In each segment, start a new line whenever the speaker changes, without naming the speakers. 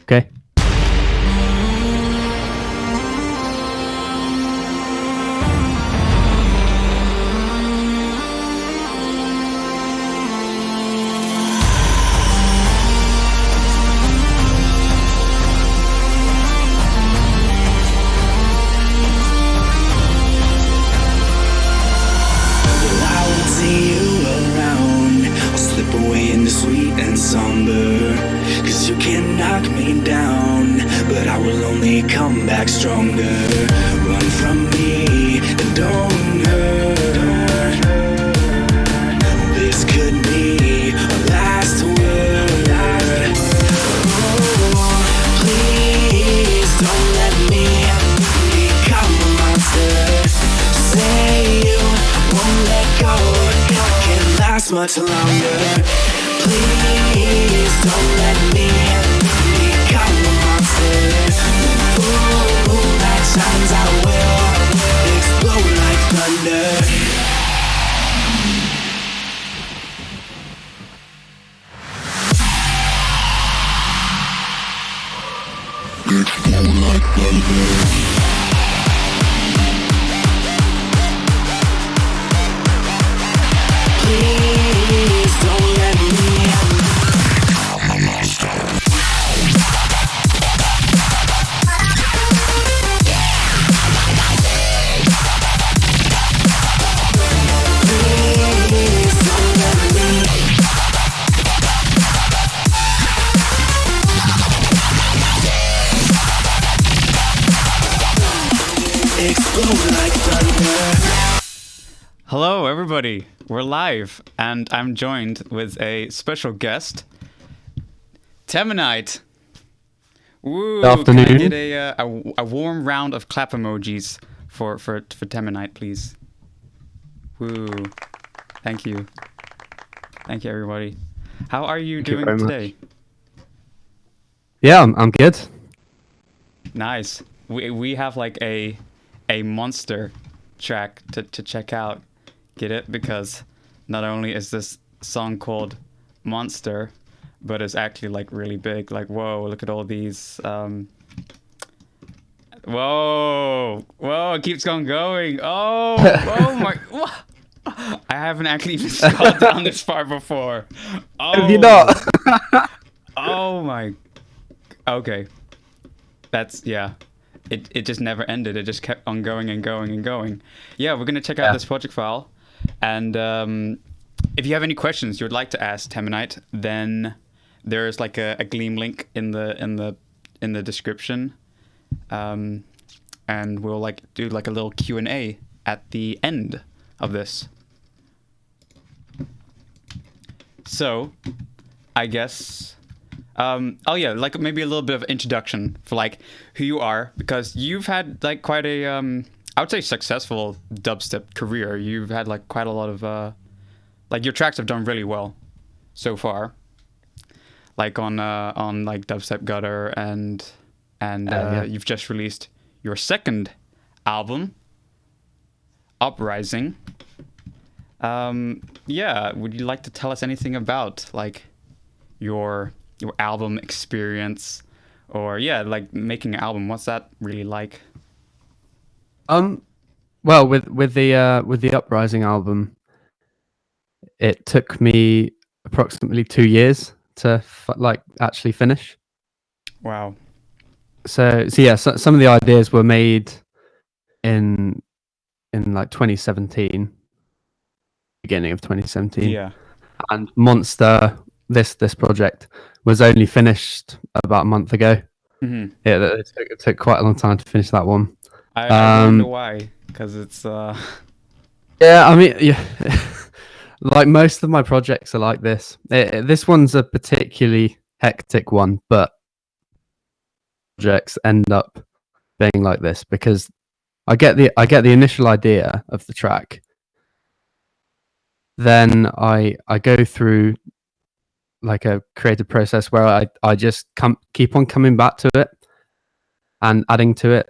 Okay.
Sweet and somber, 'cause you can knock me down, but I will only come back stronger. Run from me and don't hurt. This could be our last word. Oh, please don't let me become a monster. Say you won't let go, I can't last much longer. Please don't let me become a monster. The moon that shines, I will explode like thunder. Explode like thunder. Please don't let me become a monster. Please don't let me explode like thunder.
Hello, everybody. We're live, and I'm joined with a special guest, Teminite. Woo!
Good afternoon.
Can I get a warm round of clap emojis for Teminite, please? Woo! Thank you. Thank you, everybody. How are you
Thank you
doing
very
today?
Yeah, I'm good.
Nice. We have like a monster track to check out. Get it? Because not only is this song called Monster, but it's actually like really big. Like, whoa, look at all these. Whoa, it keeps on going. Oh my. I haven't actually even scrolled down this far before. Oh,
Have you not?
oh my. Okay. That's, yeah. It just never ended. It just kept on going and going and going. Yeah, we're going to check out this project file. And if you have any questions you would like to ask Teminite, then there's like a Gleam link in the description, and we'll like do like a little Q&A at the end of this. So, I guess, oh yeah, like maybe a little bit of introduction for like who you are, because you've had like quite a I would say successful dubstep career. You've had like quite a lot of like your tracks have done really well so far. Like on like Dubstep Gutter and
yeah.
you've just released your second album, Uprising. Yeah, would you like to tell us anything about like your album experience, or yeah, like making an album? What's that really like?
Well, with the Uprising album, it took me approximately 2 years to like actually finish.
Wow.
So yeah, some of the ideas were made in like 2017, beginning of 2017.
Yeah.
And Monster, this project, was only finished about a month ago.
Mm-hmm.
Yeah, it took quite a long time to finish that one.
I wonder why, because it's
Yeah, I mean, yeah, like most of my projects are like this. This one's a particularly hectic one, but projects end up being like this because I get the initial idea of the track, then I go through like a creative process where I just keep on coming back to it and adding to it,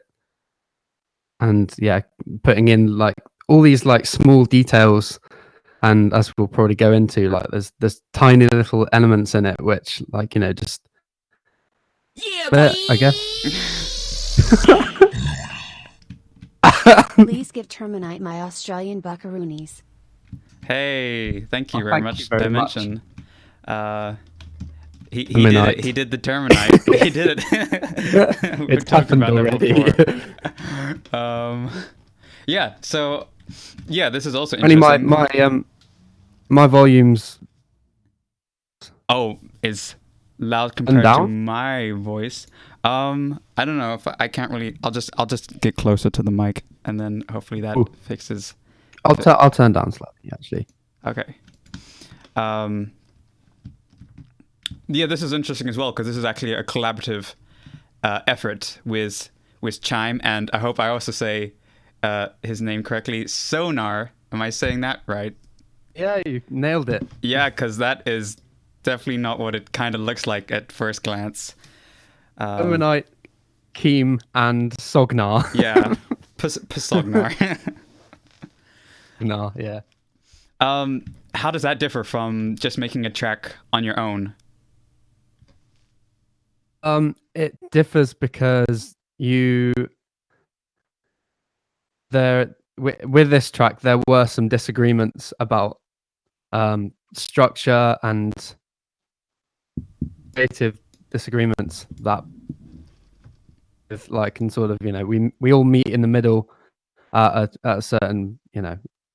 and yeah, putting in like all these like small details, and as we'll probably go into, like there's tiny little elements in it which, like, you know, just bit, I guess.
Please give Terminite my Australian buckaroonies.
Hey, thank you
Oh,
very
thank
much,
you very much.
Dimension. He did
Teminite.
it. He did the Terminite. He did it. We've
It's
talked
happened
about that
already.
before. Yeah. So, yeah, this is also
Only
interesting.
my volumes
Oh, is loud compared to
down?
my voice. I don't know if I can't really. I'll just get closer to the mic, and then hopefully that
Ooh.
fixes.
I'll turn down slightly actually.
Okay. Yeah, this is interesting as well because this is actually a collaborative effort with Chime, and I hope I also say his name correctly. PsoGnar. Am I saying that right?
Yeah, you nailed it.
Yeah, because that is definitely not what it kind of looks like at first glance.
Teminite, Chime and PsoGnar.
Yeah, PsoGnar.
No, yeah.
How does that differ from just making a track on your own?
It differs because with this track there were some disagreements about structure and creative disagreements that with like and sort of we all meet in the middle at a certain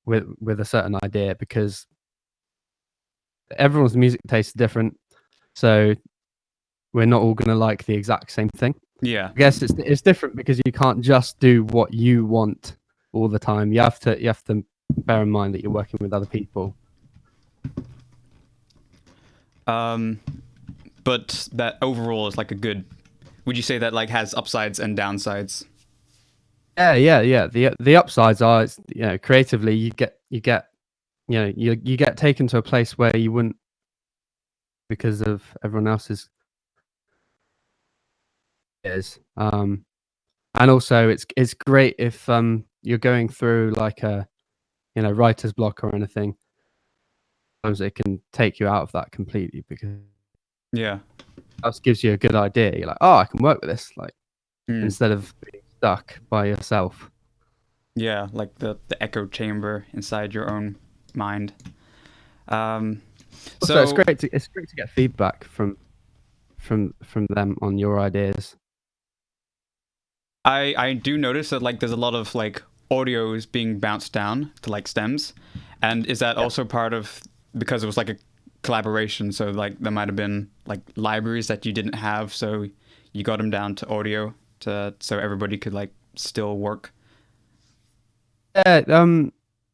with a certain idea because everyone's music taste is different, so we're not all going to like the exact same thing.
Yeah.
I guess it's different because you can't just do what you want all the time. You have to bear in mind that you're working with other people.
But that overall is like a good. Would you say that like has upsides and downsides?
Yeah. The upsides are, creatively you get you get taken to a place where you wouldn't because of everyone else's is. And also it's great if you're going through like a writer's block or anything. Sometimes it can take you out of that completely because
Yeah.
that gives you a good idea. You're like, oh, I can work with this, like instead of being stuck by yourself.
Yeah, like the echo chamber inside your own mind. So
it's great to get feedback from them on your ideas.
I do notice that like there's a lot of like audios being bounced down to like stems, and is that also part of because it was like a collaboration? So like there might have been like libraries that you didn't have, so you got them down to audio so everybody could like still work.
Yeah,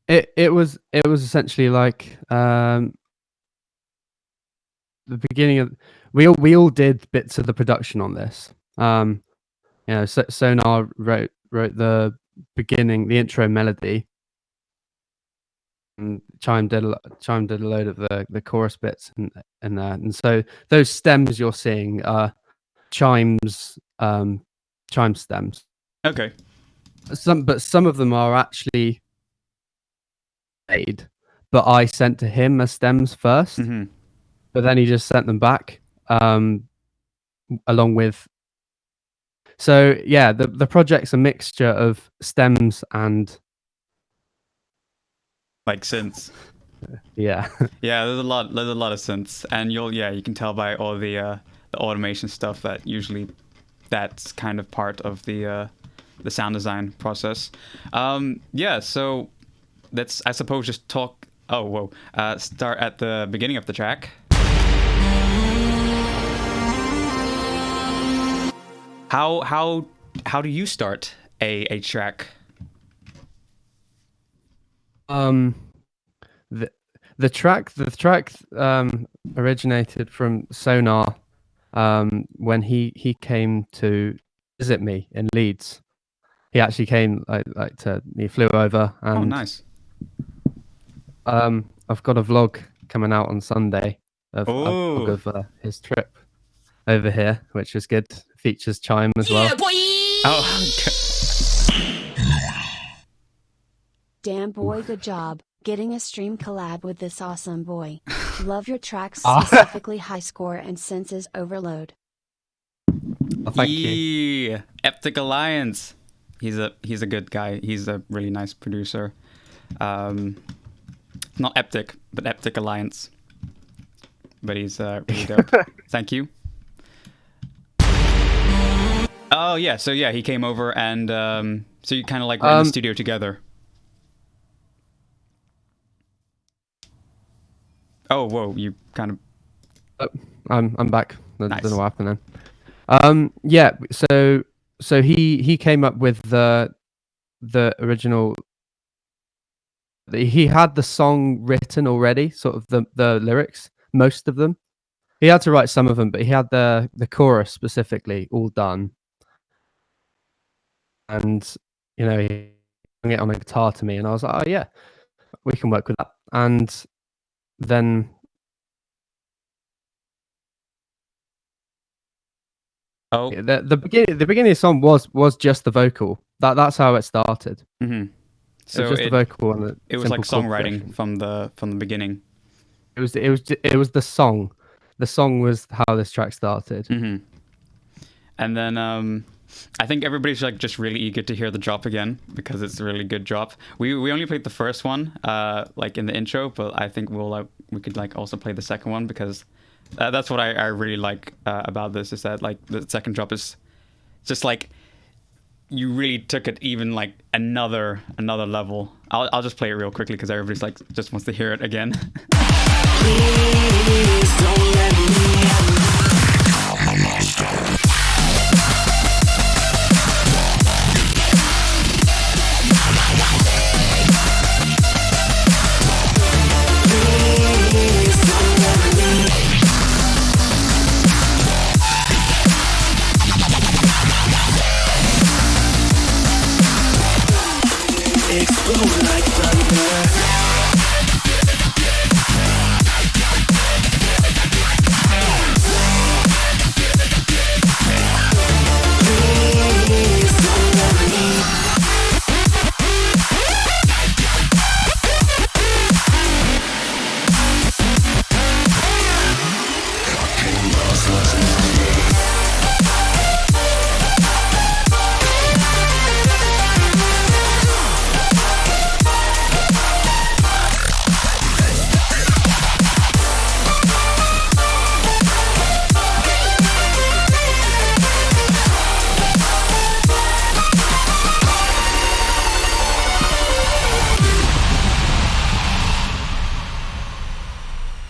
it was essentially like the beginning of we all did bits of the production on this. PsoGnar wrote the beginning, the intro melody, and Chime did a load of the chorus bits and that. And so those stems you're seeing are Chime's Chime stems.
Okay.
Some of them are actually made, but I sent to him as stems first.
Mm-hmm.
But then he just sent them back along with. So yeah, the project's a mixture of stems and like
synths.
Yeah.
Yeah, there's a lot of synths, and you can tell by all the automation stuff that usually that's kind of part of the sound design process. So let's, I suppose, just talk. Start at the beginning of the track. How do you start a track?
The track originated from PsoGnar when he came to visit me in Leeds. He actually came he flew over and
oh, nice.
I've got a vlog coming out on Sunday of his trip over here, which is good. Features Chime as well.
Boy!
Oh,
damn boy, good job getting a stream collab with this awesome boy. Love your tracks, specifically High Score and Senses Overload.
thank you.
Yeah, Eptic Alliance. He's a good guy. He's a really nice producer. Not Eptic, but Eptic Alliance. But he's really dope. Thank you. Oh yeah, so yeah, he came over and so you kind of like were in the studio together. Oh whoa, you kind of.
I'm back.
Nice.
Don't know what happened then. Yeah. So he came up with the original. He had the song written already, sort of the lyrics, most of them. He had to write some of them, but he had the chorus specifically all done. And he hung it on a guitar to me, and I was like, oh yeah, we can work with that. And then the beginning of the song was just the vocal. That's how it started.
Mm-hmm. So
it was just the vocal and
it was like songwriting from the beginning.
It was the song. The song was how this track started.
Mm-hmm. And then I think everybody's like just really eager to hear the drop again because it's a really good drop. We only played the first one like in the intro, but I think we could like also play the second one because that's what I really like about this is that like the second drop is just like you really took it even like another level. I'll just play it real quickly because everybody's like just wants to hear it again.
Please don't let explode like thunder.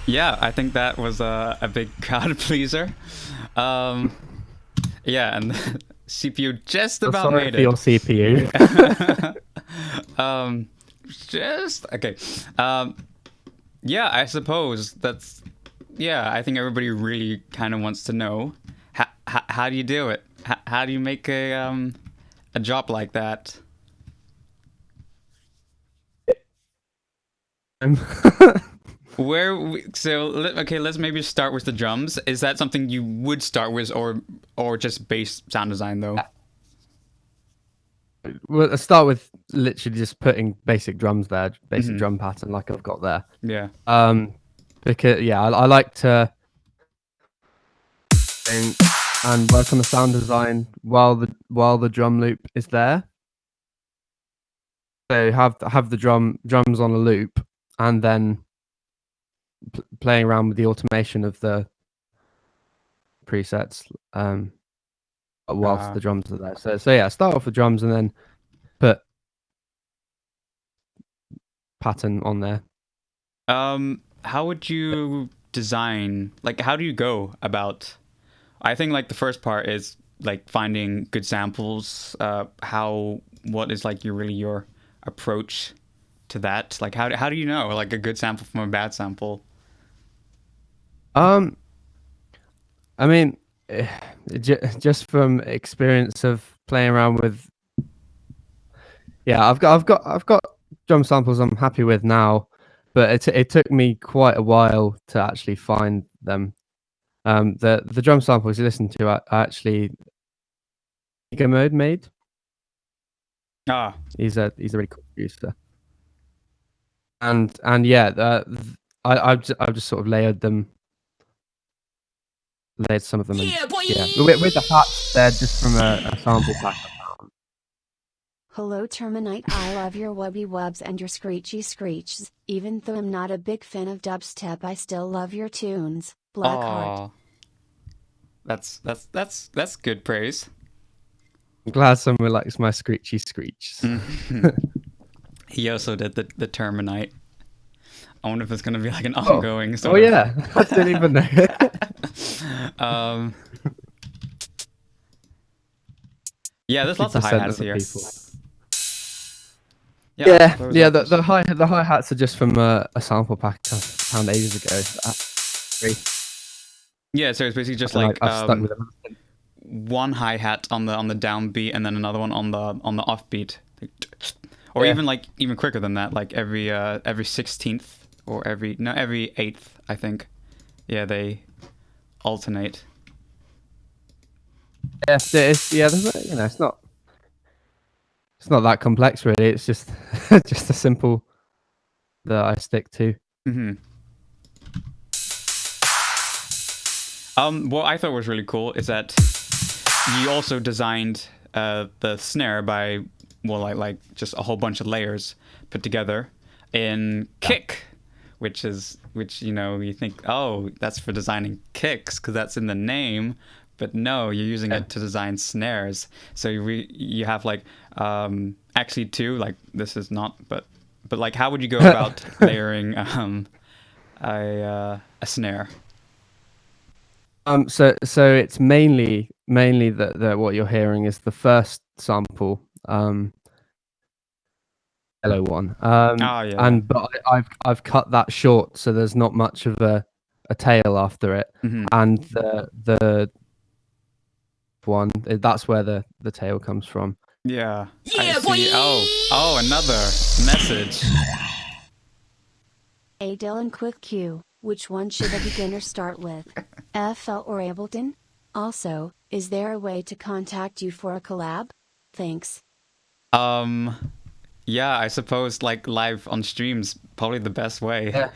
Yeah, I think that was a big crowd pleaser. Yeah, and CPU just about made it.
Your CPU.
Just okay. Yeah, I suppose that's. Yeah, I think everybody really kind of wants to know how do you do it? How do you make a drop like that? Okay, let's maybe start with the drums. Is that something you would start with, or just bass sound design though?
Well, let's start with literally just putting basic drums there, basic drum pattern like I've got there.
Yeah.
Because I like to and work on the sound design while the drum loop is there. So have the drums on a loop, and then playing around with the automation of the presets whilst the drums are there. So yeah, start off with drums and then put pattern on there.
How would you design, like how do you go about, I think like the first part is like finding good samples, what is like your approach to that? Like how do you know like a good sample from a bad sample?
I mean, just from experience of playing around with, I've got drum samples I'm happy with now, but it took me quite a while to actually find them. The drum samples you listen to are actually Ego Mode made. He's a really cool producer, and yeah, I've just sort of layered them layered some of them. And, yeah, with the hats, they're just from a sample pack.
Hello Terminite, I love your wubby wubs and your screechy screeches. Even though I'm not a big fan of dubstep, I still love your tunes. Blackheart.
That's good praise.
I'm glad someone likes my screechy screeches.
He also did the Terminite. I wonder if it's gonna be like an ongoing sort
of...
Oh
yeah, I didn't even know.
Yeah, there's lots of hi-hats here.
Yeah, the hi-hats are just from a sample pack I found ages ago.
Yeah, so it's basically just
and
like
I've stuck with them.
one hi-hat on the downbeat and then another one on the offbeat. Or even quicker than that, like every 16th or every 8th, I think. Yeah, they alternate.
Yeah, it's not that complex really. It's just just a simple that I stick to.
What I thought was really cool is that you also designed the snare by just a whole bunch of layers put together in kick, which you think, oh, that's for designing kicks because that's in the name, but no, you're using it to design snares. So you have actually two, like this is not, but like how would you go about layering a snare?
So it's mainly that what you're hearing is the first sample, yellow one. But I've cut that short, so there's not much of a tail after it, and the one that's where the tail comes from.
Yeah, boy. Oh, another message.
Hey Dylan, quick Q. Which one should a beginner start with? FL or Ableton? Also, is there a way to contact you for a collab? Thanks.
Yeah, I suppose like live on streams probably the best way.
Yeah,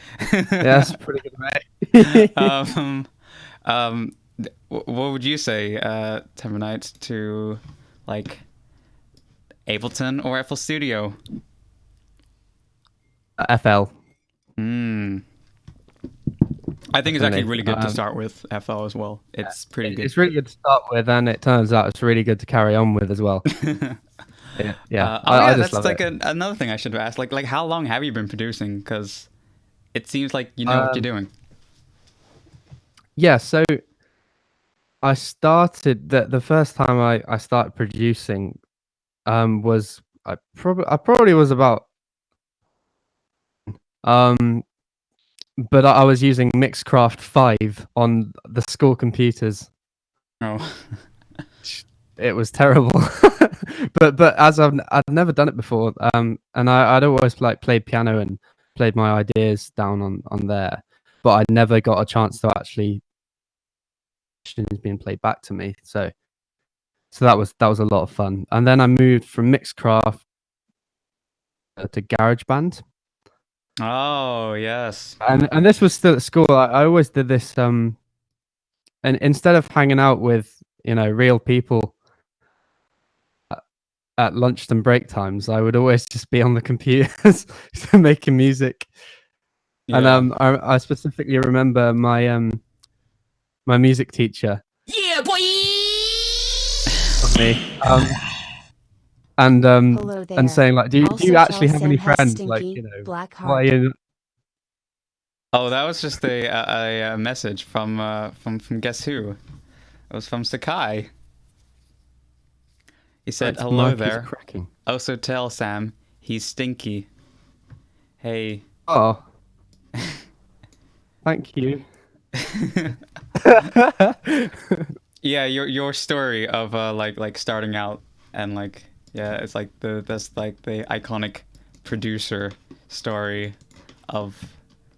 that's pretty good way.
What would you say, Teminite, to like Ableton or FL Studio?
FL.
I think it's actually really good to start with FL as well. It's pretty good.
It's really good to start with, and it turns out it's really good to carry on with as well. I just
that's
love
like another thing I should ask. Like how long have you been producing? Because it seems like you know what you're doing.
Yeah, so I started the first time I started producing was I probably was about but I was using Mixcraft 5 on the school computers.
Oh.
It was terrible. but as I'd never done it before, and I'd always played piano and played my ideas down on there, but I never got a chance to actually being played back to me. So that was a lot of fun. And then I moved from Mixcraft to GarageBand.
Oh yes.
And this was still at school. I always did this. And instead of hanging out with real people at lunch and break times, I would always just be on the computers making music. Yeah. And I specifically remember my my music teacher. Yeah, boy. Me. And saying like, do you actually have any friends? Like, why are you...
Oh, that was just a message from Guess Who? It was from Sakai. He said, "Hello there. Also tell Sam he's stinky. Hey."
Oh. Thank you.
Yeah, your story of like starting out and like it's like that's like the iconic producer story of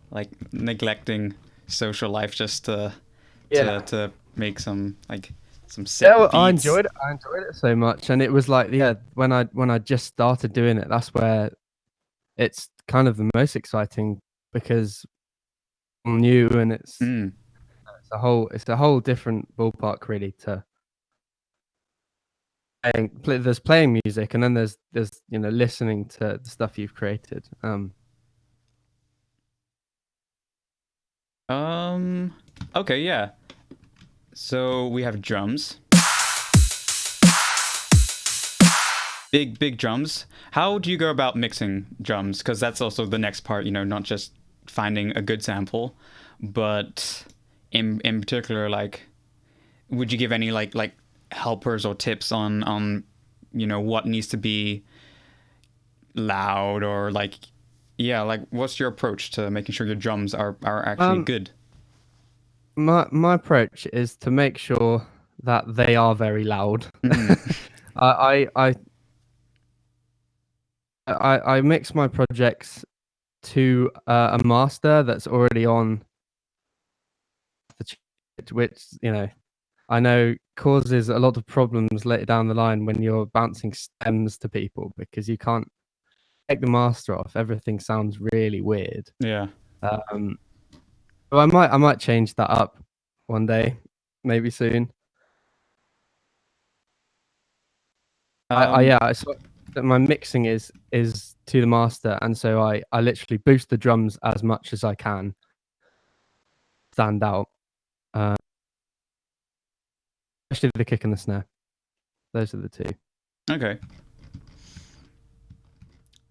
like neglecting social life just to make some sick beats.
I enjoyed it so much, and it was like when I just started doing it, that's where it's kind of the most exciting because I'm new and it's it's a whole different ballpark really to there's playing music, and then there's listening to the stuff you've created.
Okay, yeah. So we have drums. Big drums. How do you go about mixing drums? Because that's also the next part, not just finding a good sample, but in particular, like, would you give any like helpers or tips on what needs to be loud, or like what's your approach to making sure your drums are actually good?
My approach is to make sure that they are very loud. I mix my projects to a master that's already on the chip, which I know causes a lot of problems later down the line when you're bouncing stems to people, because you can't take the master off. Everything sounds really weird.
Yeah.
So I might change that up one day, maybe soon. So my mixing is to the master, and so I literally boost the drums as much as I can, stand out, especially the kick and the snare. Those are the two.
Okay.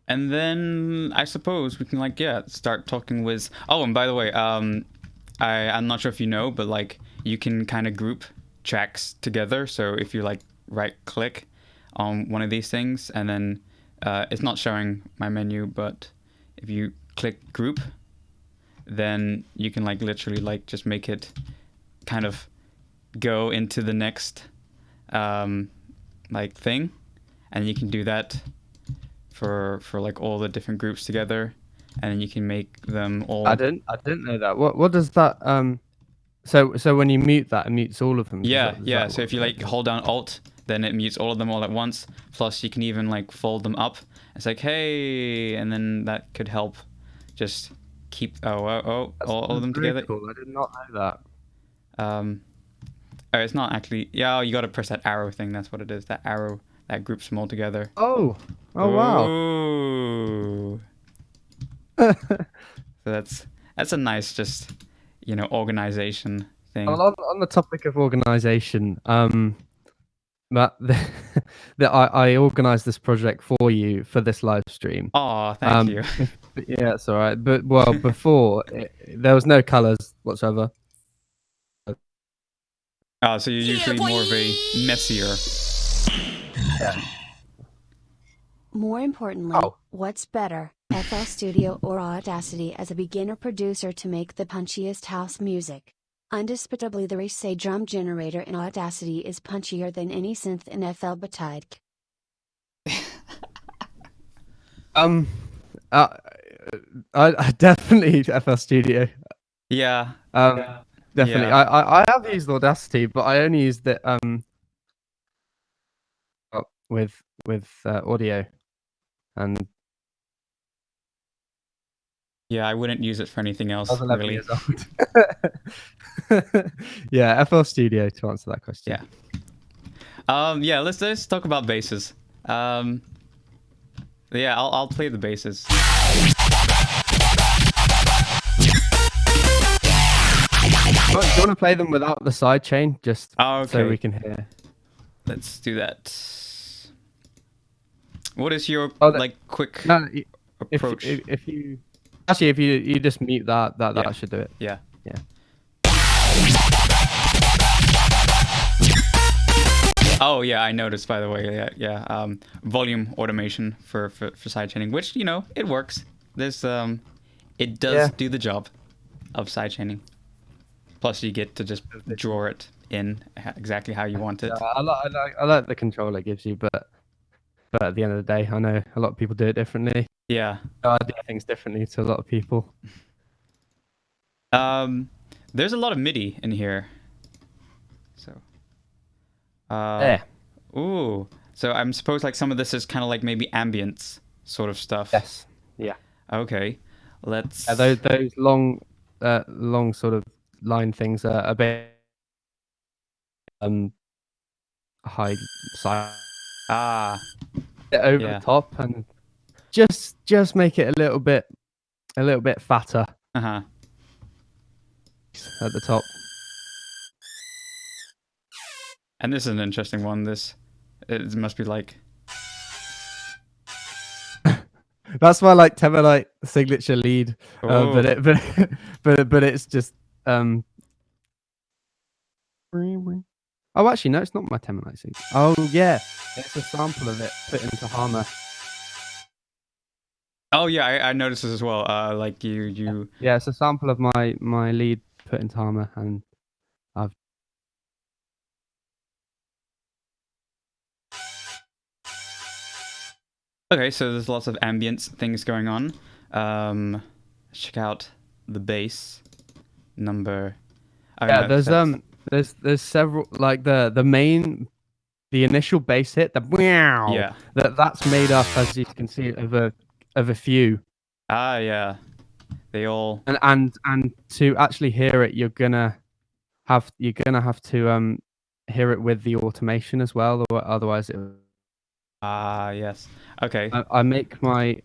And then I suppose we can start talking with. Oh, and by the way, I'm not sure if you know, but like you can kind of group tracks together. So if you like right click on one of these things, and then it's not showing my menu, but if you click group, then you can like literally like just make it kind of go into the next like thing, and you can do that for like all the different groups together, and then you can make them all.
I didn't know that. What does that so when you mute that, it mutes all of them?
Yeah. So if you like hold down Alt, then it mutes all of them all at once. Plus you can even like fold them up. It's like, hey, and then that could help just keep all of them together.
Cool. I did not know that.
It's not actually. Yeah, you got to press that arrow thing. That's what it is. That arrow that groups them all together.
Oh wow.
Ooh. So that's a nice just organization thing.
Well, on the topic of organization, Matt, I organized this project for you for this live stream.
Oh, thank you.
Yeah, it's all right. But before there was no colors whatsoever.
So you're usually more of a messier.
Yeah.
More importantly, what's better, FL Studio or Audacity as a beginner producer to make the punchiest house music? Undisputably, the Reese drum generator in Audacity is punchier than any synth in FL Betide.
I definitely FL Studio.
Yeah.
Definitely.
Yeah.
I have used Audacity, but I only used it with audio, and
yeah, I wouldn't use it for anything else.
I was 11
really.
years old. Yeah, FL Studio to answer that question.
Yeah. Let's talk about basses. Yeah, I'll play the basses.
Do you want to play them without the sidechain, just so we can hear?
Let's do that. What is your quick approach?
If you just mute that should do it.
Yeah. Oh yeah, I noticed, by the way. Yeah. Volume automation for sidechaining, which it works. There's it does do the job of sidechaining. Plus, you get to just draw it in exactly how you want it.
I like the control it gives you, but at the end of the day, I know a lot of people do it differently.
Yeah.
I do things differently to a lot of people.
There's a lot of MIDI in here. So.
Yeah.
Ooh. So I'm supposed like some of this is kind of like maybe ambience sort of stuff.
Yes. Yeah.
Okay. Let's.
Those long sort of line things a bit high side over the top, and just make it a little bit fatter at the top.
And this is an interesting one. It must be like.
That's my like Teminite signature lead, but it's just Oh, actually no, it's not my Teminite signature. Oh yeah, it's a sample of it put into Harmor.
Oh yeah, I noticed this as well. Like you.
Yeah, it's a sample of my lead put into Harmor, and I've.
Okay, so there's lots of ambience things going on. Check out the bass number.
Yeah, there's several, like the initial bass hit, the meow.
Yeah.
That's made up, as you can see, of a few.
Yeah. They all.
And to actually hear it, you're gonna have to hear it with the automation as well, or otherwise it.
Yes. Okay.
I make my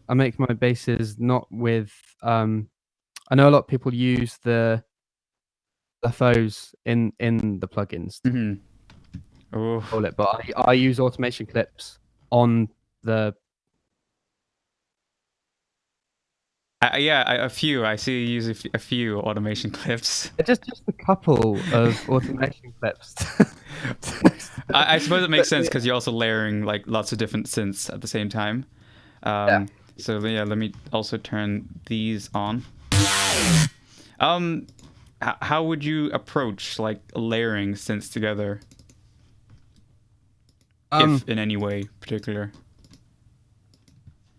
basses not with I know a lot of people use the LFOs in the plugins. Call it, but I use automation clips on the.
A few. I see you use a few automation clips.
Just a couple of automation clips.
I suppose it makes sense because you're also layering like lots of different synths at the same time. So yeah, let me also turn these on. How would you approach like layering synths together? If in any way particular.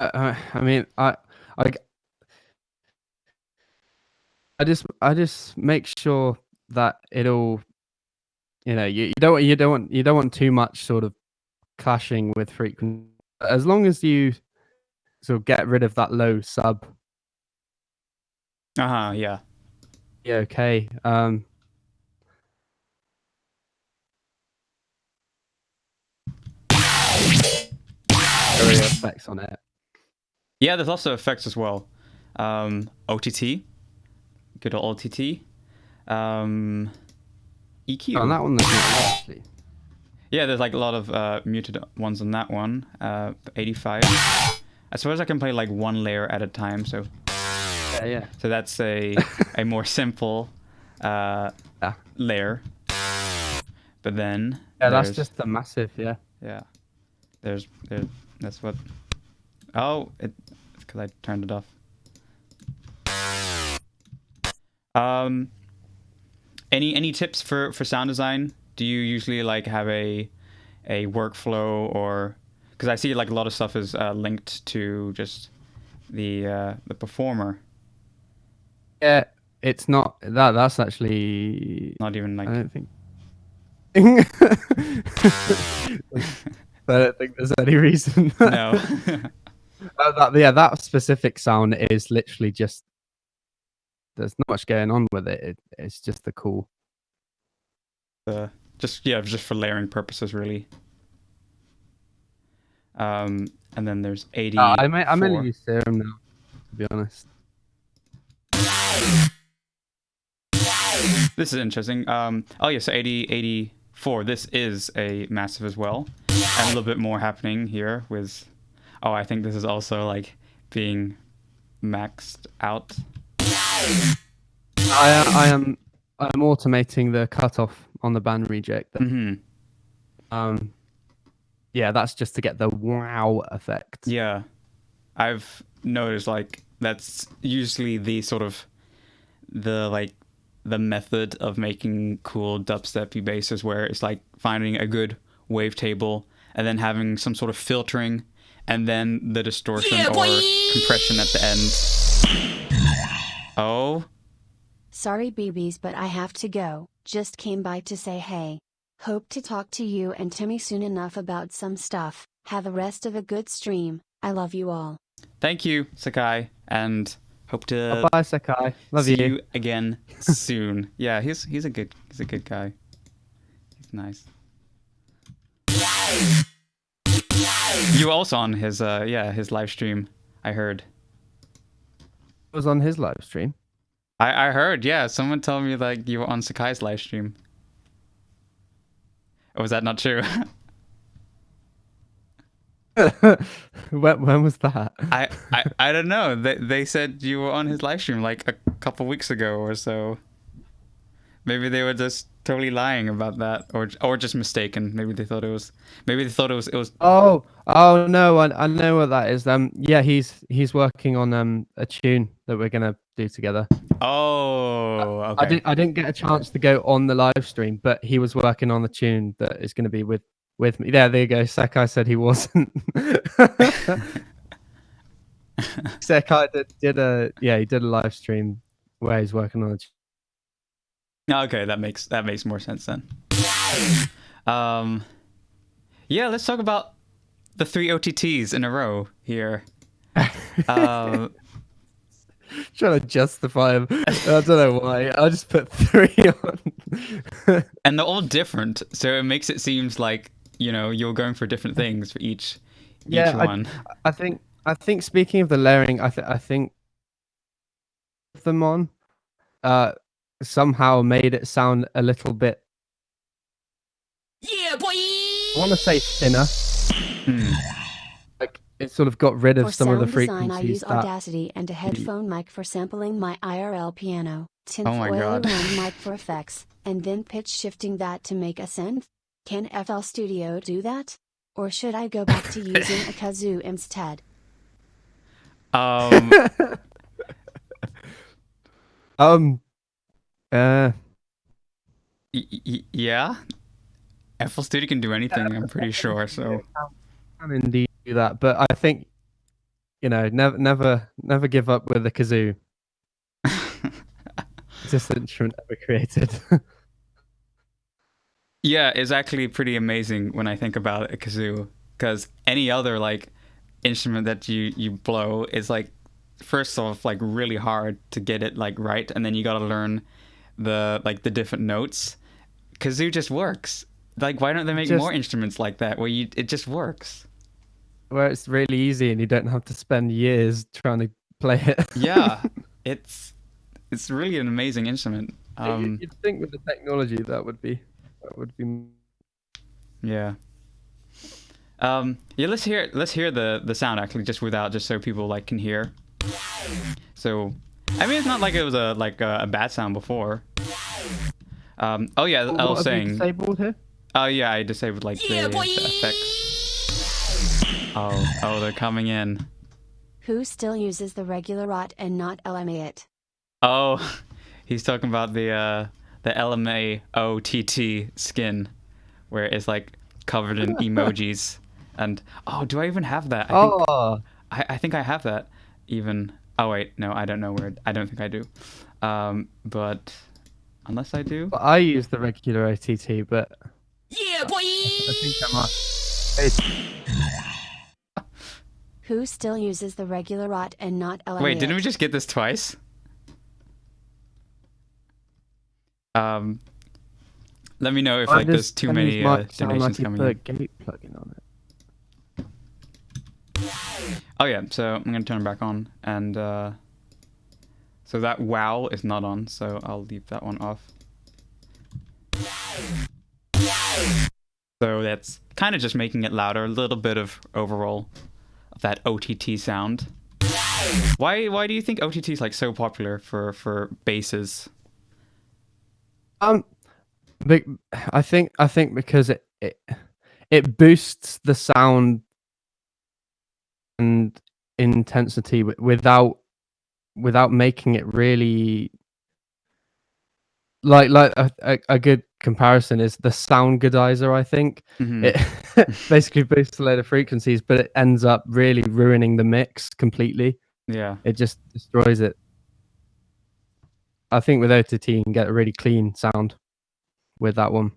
I mean, I just make sure that it'll, you don't want too much sort of clashing with frequency. As long as you sort of get rid of that low sub.
Yeah.
Yeah. Okay. Effects on it.
Yeah, there's also effects as well. OTT, good old OTT. EQ.
On that one, there's not actually.
Yeah, there's like a lot of muted ones on that one. 85. I suppose I can play like one layer at a time. So.
Yeah.
So that's a more simple layer. But then.
Yeah, that's just a massive. Yeah.
Yeah. There's that's what. Oh, it's because I turned it off. Any tips for sound design? Do you usually like have a workflow, or because I see like a lot of stuff is linked to just the performer?
Yeah, it's not that. That's actually
not even like.
I don't think. I don't think there's any reason.
No.
That specific sound is literally just. There's not much going on with it. It's just the cool.
Just for layering purposes, really. And then there's 80.
I'm gonna use Serum now, to be honest.
This is interesting. Oh yeah, so 84. This is a massive as well, and a little bit more happening here with. Oh, I think this is also like being maxed out.
I'm automating the cutoff on the band reject. Yeah, that's just to get the wow effect.
Yeah, I've noticed like that's usually the sort of the method of making cool dubstepy basses, where it's like finding a good wavetable and then having some sort of filtering and then the distortion or compression at the end. Oh.
Sorry, BBs, but I have to go. Just came by to say hey. Hope to talk to you and Timmy soon enough about some stuff. Have the rest of a good stream. I love you all.
Thank you, Sakai, and Hope to
Bye, Sekai. Love
see
you.
you again soon. Yeah, he's a good guy. He's nice. You were also on his his live stream, I heard.
I was on his live stream.
I heard, yeah. Someone told me like you were on Sakai's live stream. Or was that not true?
when was that?
I don't know. They said you were on his live stream like a couple weeks ago or so. Maybe they were just totally lying about that, or just mistaken. Maybe they thought it was. It was.
Oh no, I know what that is. Yeah, he's working on a tune that we're gonna do together.
Oh, okay.
I didn't get a chance to go on the live stream, but he was working on the tune that is gonna be with me. There you go. Sekai said he wasn't. Sekai did a live stream where he's working on a tune.
Okay, that makes more sense then. Yeah, let's talk about the 3 OTTs in a row here.
Trying to justify them. I don't know why. I'll just put 3 on.
And they're all different, so it makes it seem like, you know, you're going for different things for each one.
I think speaking of the layering, I think them on somehow made it sound a little bit,
Yeah, boy!
I want to say thinner. Like it sort of got rid of some of the frequencies.
For sound design, I use Audacity and a headphone mic for sampling my IRL piano, tinfoil round mic for effects, and then pitch shifting that to make a synth. Can FL Studio do that? Or should I go back to using a kazoo instead?
Yeah. FL Studio can do anything, I'm pretty sure. So
can indeed do that, but I think, you know, never give up with the kazoo. It's just an instrument ever created.
yeah, it's actually pretty amazing when I think about a kazoo, because any other like instrument that you blow is like, first off, like really hard to get it like right, and then you gotta learn the different notes. Kazoo just works. Like, why don't they make more instruments like that where it just works?
Where it's really easy and you don't have to spend years trying to play it.
Yeah, it's really an amazing instrument.
You'd think with the technology that would be.
Yeah. Yeah. Let's hear the sound actually, just so people like can hear. So, I mean, it's not like it was a bad sound before. Oh yeah, I was saying.
Have you disabled here?
Oh yeah, I disabled like the effects. Oh, they're coming in.
Who still uses the regular ROT and not LMA-it?
Oh, he's talking about the LMAOTT skin, where it's like covered in emojis. And do I even have that? I think I have that. Even. Oh wait, no, I don't know where. I don't think I do. But unless I do.
Well, I use the regular OTT, but.
Yeah, boy!
I think I might.
Who still uses the regular ROT and not LMA-it?
Wait, didn't we just get this twice? Let me know if there's too many donations coming in.
Gate plugin on it.
Oh yeah, so I'm gonna turn it back on, and so that wow is not on, so I'll leave that one off. So that's kind of just making it louder, a little bit of overall of that OTT sound. Why do you think OTT is like so popular for basses?
I think because it boosts the sound and intensity without making it really like a good comparison is the sound goodizer. I think it basically boosts a load of frequencies, but it ends up really ruining the mix completely.
Yeah,
it just destroys it. I think with OTT you can get a really clean sound with that one.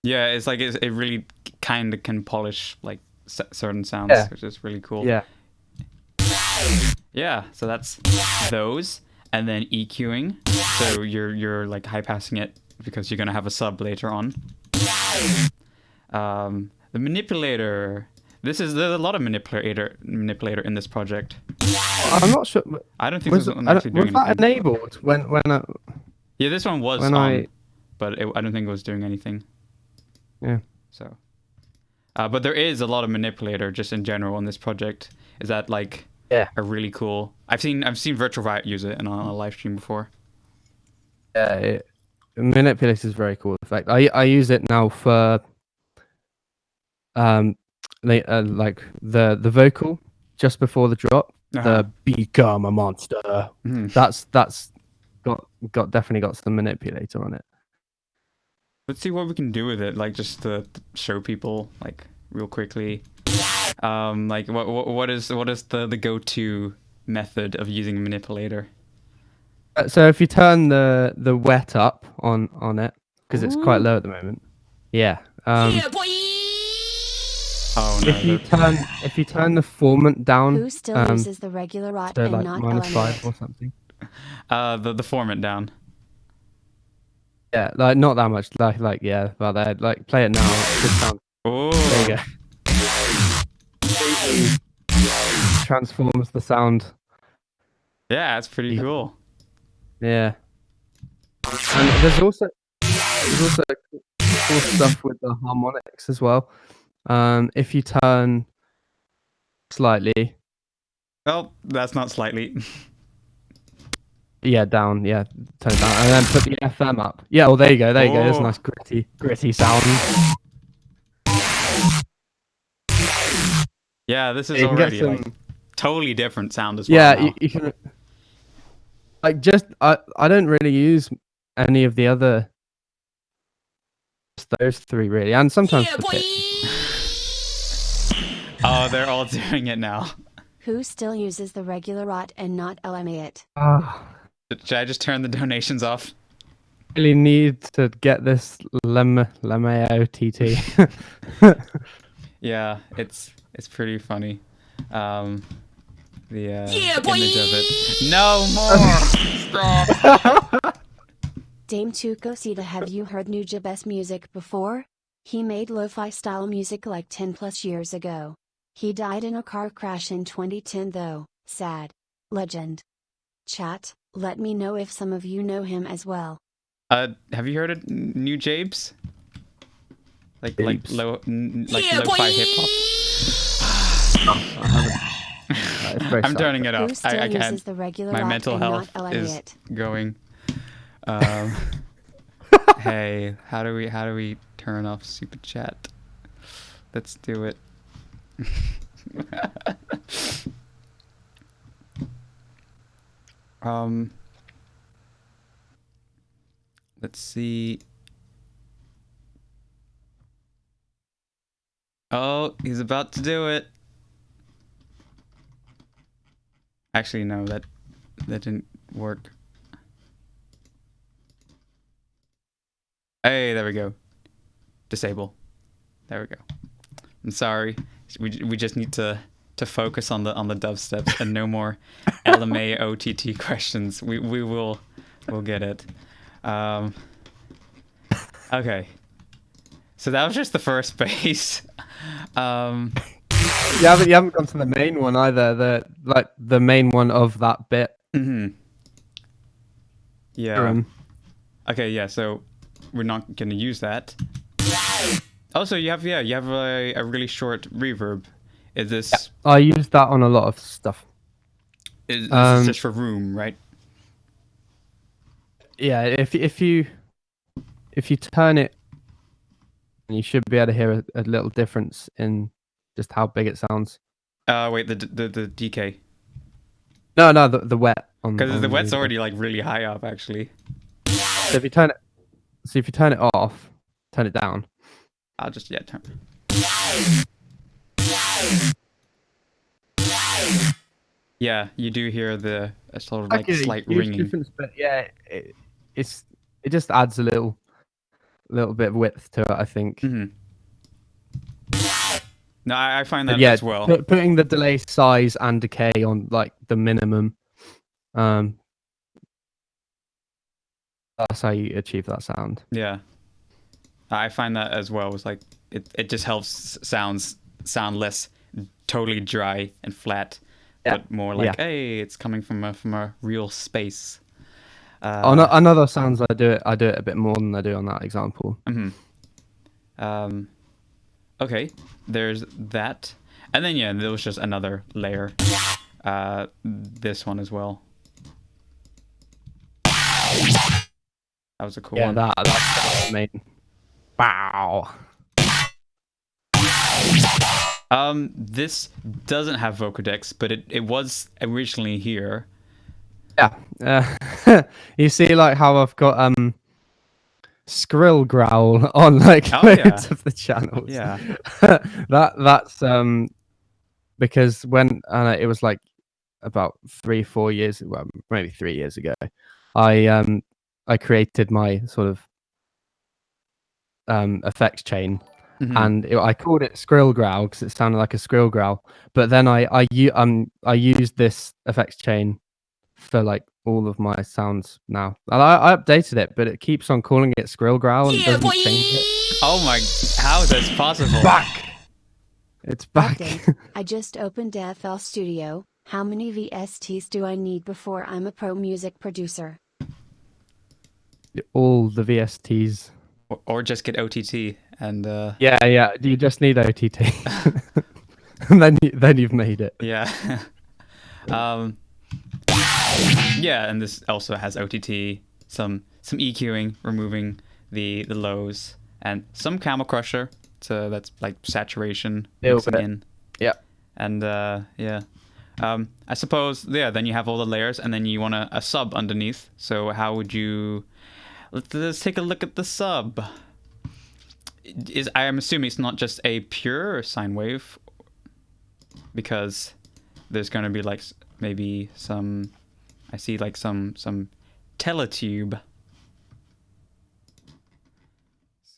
Yeah, it's like it really kind of can polish like certain sounds, which is really cool.
Yeah.
Yeah, so that's those, and then EQing. So you're like high passing it because you're gonna have a sub later on. The manipulator. There's a lot of manipulator in this project.
I'm not sure.
I don't think this one actually doing
was that
anything.
enabled
Yeah, this one was on, but I don't think it was doing anything.
Yeah.
So, but there is a lot of manipulator just in general in this project. Is that like a really cool? I've seen Virtual Riot use it on a live stream before.
Yeah, manipulator is very cool. In fact, I use it now for like the vocal just before the drop. The become a monster. That's got definitely got some manipulator on it.
Let's see what we can do with it, like just to show people like real quickly. Like what is the go-to method of using a manipulator?
So if you turn the wet up on it, because it's quite low at the moment. Yeah.
Yeah, boy!
Oh no.
If you turn the formant down,
Who still uses the regular rot
so
and
like
not
-5 or something.
The formant down.
Yeah, like not that much. Like yeah, about that. Like play it now. Good sound.
Oh.
There you go. Transforms the sound.
Yeah, that's pretty cool.
Yeah. And there's also cool stuff with the harmonics as well. If you turn slightly.
Well, that's not slightly.
Yeah, down. Yeah, turn it down, and then put the FM up. Yeah, well, there you go. There you go. There's a nice gritty sound.
Yeah, this is already like totally different sound as well.
Yeah, you can. Like just I don't really use any of the other. Just those three really, and sometimes the pitch.
Oh, they're all doing it now.
Who still uses the regular rot and not LMA it?
Should I just turn the donations off?
Really need to get this Lemao TT.
Yeah, it's pretty funny. The
Yeah, boy!
image of it. No more. Stop.
Dame Tuco Sita, have you heard Nujabes music before? He made lo-fi style music like 10 plus years ago. He died in a car crash in 2010 though, sad. Legend. Chat, let me know if some of you know him as well.
Have you heard of New Jabes? Like lo-fi hip hop. I'm turning it off. I can't. My mental health is going. Hey, how do we turn off super chat? Let's do it. Let's see. Oh, he's about to do it. Actually, no, that didn't work. Hey, there we go. Disable. There we go. I'm sorry. We just need to focus on the dubsteps and no more LMA OTT questions. We'll get it. Okay. So that was just the first base.
You haven't gone to the main one either. The main one of that bit.
Mm-hmm. Yeah.
Serum.
Okay. Yeah. So we're not gonna use that. Also, you have a really short reverb. Is this?
Yeah, I use that on a lot of stuff.
This is just for room, right?
Yeah. If you turn it, you should be able to hear a little difference in just how big it sounds.
Wait, the DK.
No, the wet.
Because the wet's already like really high up, actually.
So if you turn it off, turn it down.
I'll just turn. Yeah, you do hear the sort of like slight ringing.
Difference, but yeah, it just adds a little bit of width to it, I think.
Mm-hmm. No, I find that
yeah,
as well.
putting the delay size and decay on like the minimum. That's how you achieve that sound.
Yeah, I find that as well. It's like it just helps sound less totally dry and flat, but more like, hey, it's coming from a real space.
On other sounds, I do it a bit more than I do on that example.
Okay, there's that, and then yeah, there was just another layer. This one as well. That was a cool one.
Yeah, that's amazing. Wow.
This doesn't have vocodex, but it was originally here.
Yeah. You see, like how I've got Skrill growl on like loads of the channels.
Yeah.
that's because when it was like about 3-4 years, well, maybe 3 years ago, I created my sort of effects chain, and I called it Skrill growl because it sounded like a Skrill growl. But then I used this effects chain for like all of my sounds now. And I updated it, but it keeps on calling it Skrill growl and doesn't change it.
Oh my! How is that possible?
It's back.
Update. I just opened FL Studio. How many VSTs do I need before I'm a pro music producer?
All the VSTs.
Or just get OTT and
Yeah. You just need OTT, and then you've made it.
Yeah. Yeah, and this also has OTT, some EQing, removing the lows, and some camel crusher, so that's like saturation mixing in.
Yeah.
And yeah. I suppose then you have all the layers, and then you want a sub underneath. So how would you? Let's take a look at the sub. I am assuming it's not just a pure sine wave, because there's going to be like maybe some. I see like some teletube.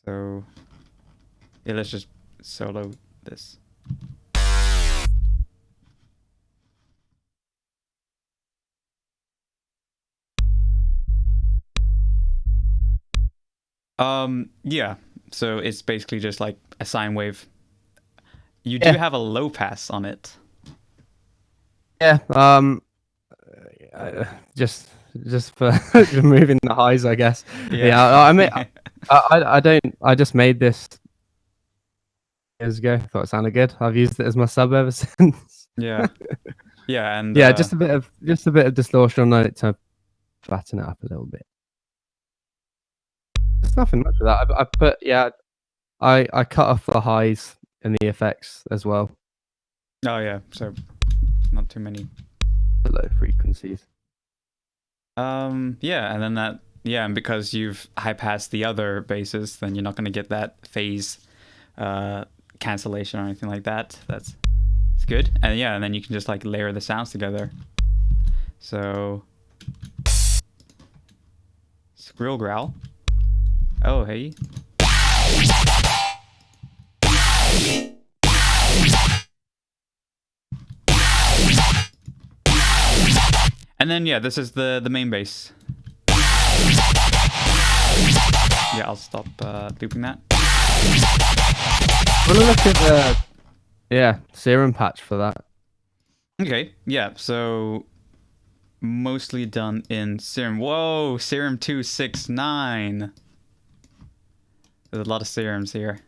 So yeah, let's just solo this. Yeah, so it's basically just like a sine wave. You do have a low pass on it.
Yeah, just for removing the highs, I guess. Yeah, I mean, I just made this years ago. Thought it sounded good. I've used it as my sub ever since.
Yeah, and
yeah, just a bit of distortion on it to flatten it up a little bit. There's nothing much with that. I put I cut off the highs and the effects as well.
Oh yeah, so not too many.
The low frequencies.
Yeah, and then and because you've high passed the other basses, then you're not going to get that phase cancellation or anything like that. It's good. And yeah, and then you can just like layer the sounds together. So Skrill growl. Oh hey. And then yeah, this is the main bass. Yeah, I'll stop looping that.
Wanna look at the Serum patch for that?
Okay, yeah, so mostly done in Serum. Whoa, Serum 269. There's a lot of serums here.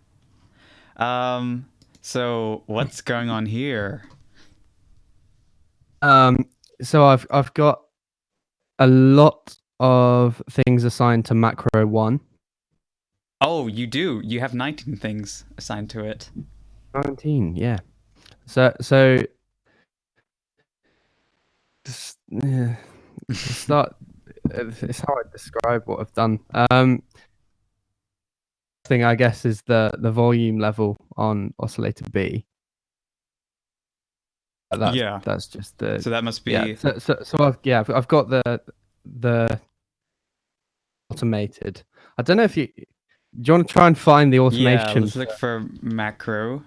So what's going on here?
So I've got a lot of things assigned to macro 1.
Oh, you do. You have 19 things assigned to it.
19, yeah. So start. It's hard to describe what I've done. Thing I guess is the volume level on oscillator B. That's just the.
So that must be.
Yeah. So I've got the automated. I don't know if you. Do you want to try and find the automation?
Yeah, let's look for macro.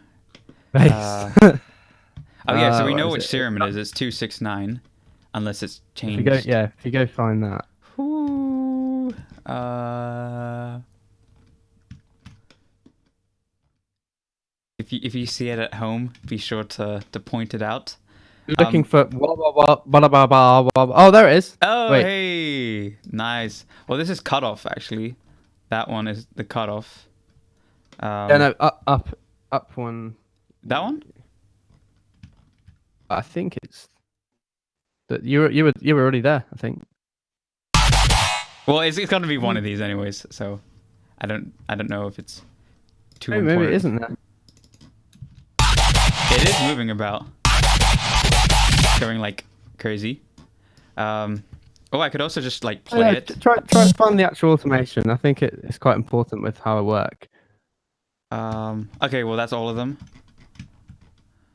Bass.
Oh yeah, so we
what
know
is
which
it?
serum it is. It's 269, unless it's
If you
changed.
go, if you go find that.
Ooh, if you see it at home, be sure to point it out.
Looking for oh, there it is.
Oh,
Wait,
hey, nice. Well, this is cutoff actually. That one is the cutoff.
yeah, no, up one.
That one?
I think it's that you were already there. I think.
Well, it's gonna be one of these anyways. So, I don't know if it's too
Maybe
important.
it isn't there.
It is moving about, going like crazy. Oh, I could also just like play it.
Try to find the actual automation. I think it's quite important with how I work.
Okay, well that's all of them.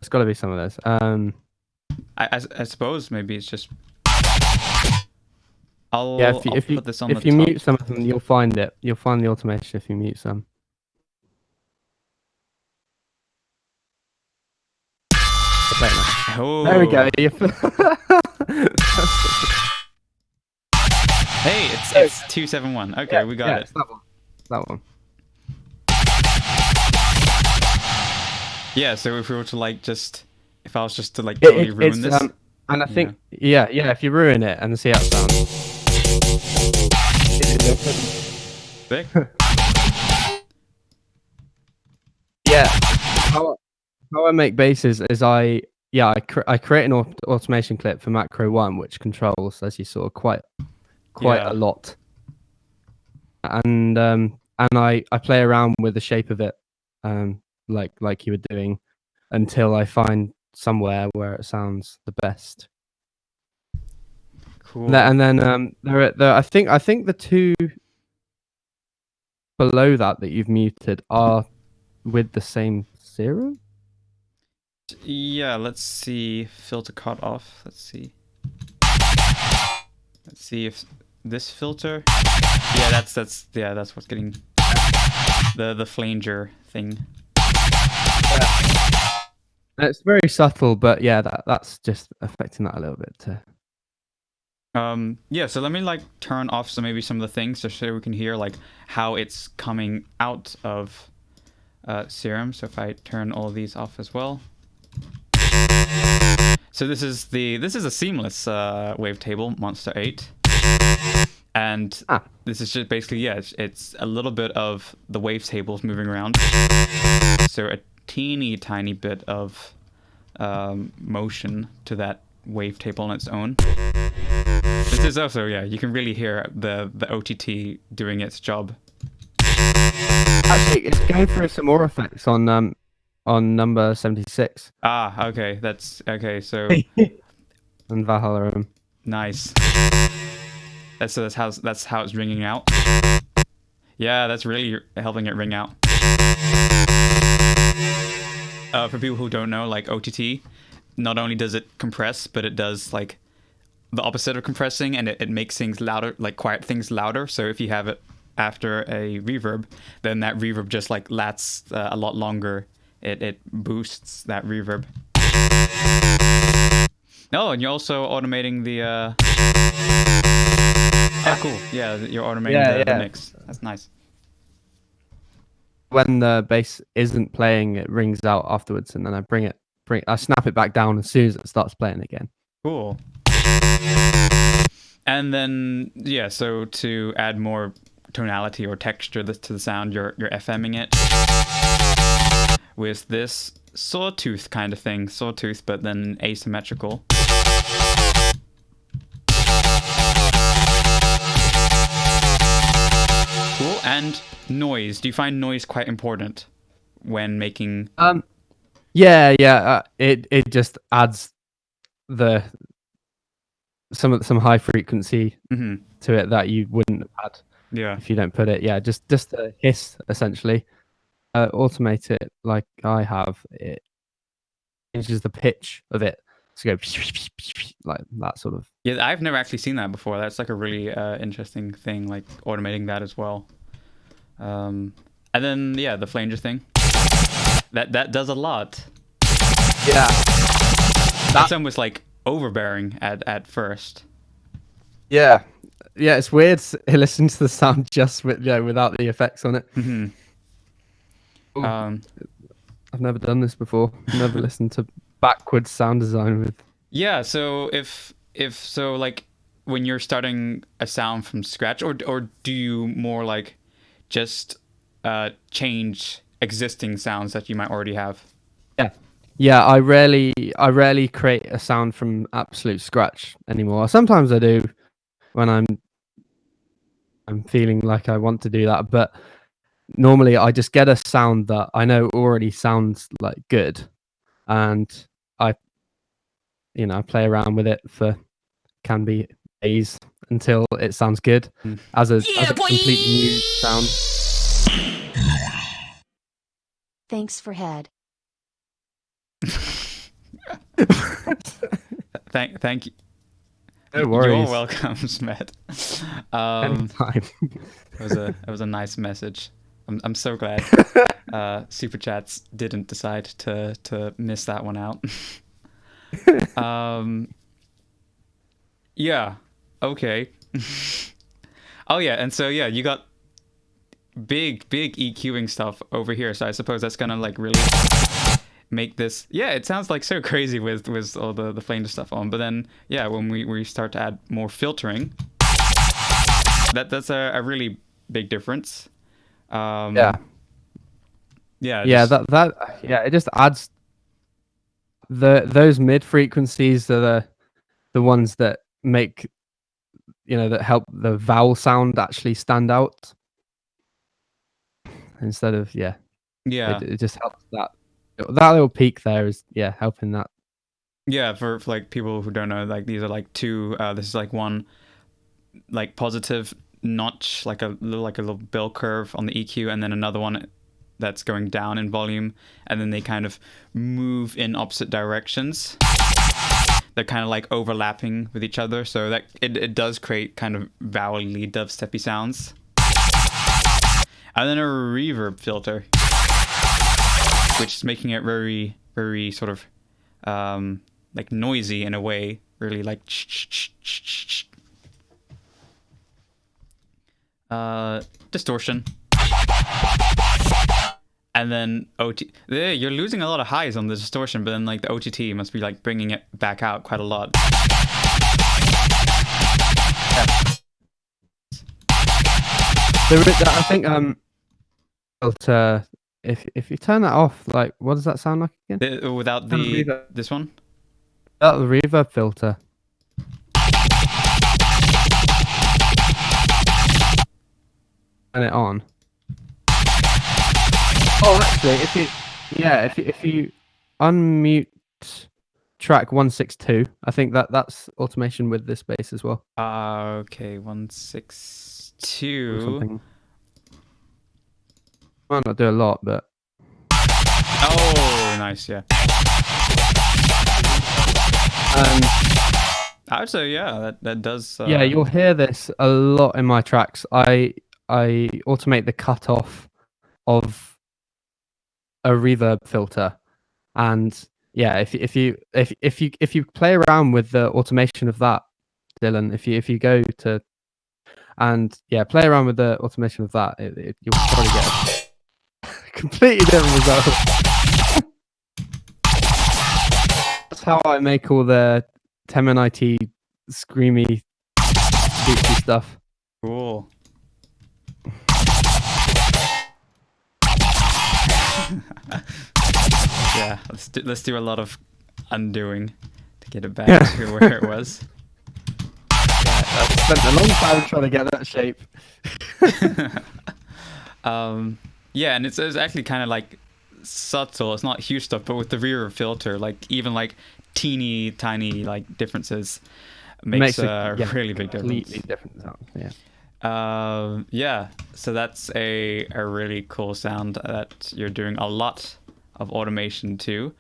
It's got to be some of those.
I suppose maybe it's just. I'll put this on
if
the
you
top.
mute some of them, you'll find it. You'll find the automation if you mute some.
Oh.
There we go.
Hey, it's 271. Okay, we got it.
It's that one. That one.
Yeah, so if we were to like if I was just to like totally ruin this.
And I think if you ruin it and see how it sounds.
Sick.
Yeah. How I make basses is I create an automation clip for macro 1 which controls, as you saw, quite a lot. And I play around with the shape of it, like you were doing, until I find somewhere where it sounds the best.
Cool.
And then I think the two below that you've muted are with the same serum.
Yeah, let's see. Filter cut off. Let's see if this filter. Yeah, that's what's getting the flanger thing.
It's very subtle, but yeah, that's just affecting that a little bit too.
Yeah, so let me like turn off maybe some of the things just so we can hear like how it's coming out of Serum. So if I turn all of these off as well. So this is a seamless wavetable, Monster 8. And this is just basically, it's a little bit of the wavetables moving around. So a teeny tiny bit of motion to that wavetable on its own. This is also, you can really hear the OTT doing its job.
Actually, it's going through some more effects on number 76.
Ah, okay, that's okay. So
and Valhalla.
Nice. That's how it's ringing out. Yeah, that's really helping it ring out. For people who don't know, like OTT, not only does it compress, but it does like the opposite of compressing, and it makes things louder, like quiet things louder. So if you have it after a reverb, then that reverb just like lasts a lot longer. It boosts that reverb. Oh, and you're also automating the oh, cool. Yeah, you're automating the mix. That's nice.
When the bass isn't playing, it rings out afterwards, and then I snap it back down as soon as it starts playing again.
Cool. And then so to add more tonality or texture to the sound, you're FMing it with this sawtooth kind of thing, but then asymmetrical. Cool. And noise. Do you find noise quite important when making?
It just adds some high frequency to it that you wouldn't have had if you don't put it. Yeah, just a hiss essentially. Automate it like I have. It changes the pitch of it to go like that sort of.
Yeah, I've never actually seen that before. That's like a really interesting thing, like automating that as well. And then the flanger thing. That does a lot.
Yeah.
That's almost like overbearing at first.
Yeah. Yeah, it's weird listening to the sound just without the effects on it.
Mm-hmm.
I've never done this before. Never listened to backwards sound design with.
Yeah, so if so, like when you're starting a sound from scratch, or do you more like just change existing sounds that you might already have?
Yeah, I rarely create a sound from absolute scratch anymore. Sometimes I do when I'm feeling like I want to do that, but normally I just get a sound that I know already sounds like good, and I play around with it for can be days until it sounds good as a completely new sound.
Thanks for head.
Thank you.
No worries.
You're welcome, Smet.
Anytime.
It was a nice message. I'm so glad Super Chats didn't decide to miss that one out. Yeah. Okay. Oh yeah, and so yeah, you got big EQing stuff over here. So I suppose that's gonna like really make this. Yeah, it sounds like so crazy with all the flame stuff on. But then yeah, when we start to add more filtering, that's a really big difference.
Yeah. It just adds those mid frequencies are the ones that make that help the vowel sound actually stand out instead of it just helps that little peak there is helping that.
Yeah, for like people who don't know, like these are like two. This is like one like positive notch, like a little bell curve on the EQ, and then another one that's going down in volume, and then they kind of move in opposite directions. They're kind of like overlapping with each other, so that it does create kind of vowely dubsteppy sounds. And then a reverb filter, which is making it very, very sort of like noisy in a way, really like distortion. And then you're losing a lot of highs on the distortion, but then like the OTT must be like bringing it back out quite a lot.
I think filter. If you turn that off, like what does that sound like again?
Without this one?
Without the reverb filter. Turn it on. Oh, actually, if you unmute track 162, I think that's automation with this bass as well.
Okay, 162.
Might not do a lot, but.
Oh, nice, yeah. I would say, yeah, that does.
Yeah, you'll hear this a lot in my tracks. I automate the cutoff of a reverb filter, and yeah, if you play around with the automation of that, Dylan, if you go to and play around with the automation of that, you'll probably get a completely different result. That's how I make all the Teminite screamy stuff.
Cool. Yeah, let's do a lot of undoing to get it back to where it was.
I spent a long time trying to get that shape.
Yeah, and it's actually kind of like subtle. It's not huge stuff, but with the reverb filter, like even like teeny tiny like differences makes a really big difference.
Completely different sound. Yeah.
Yeah, so that's a really cool sound that you're doing a lot of automation to.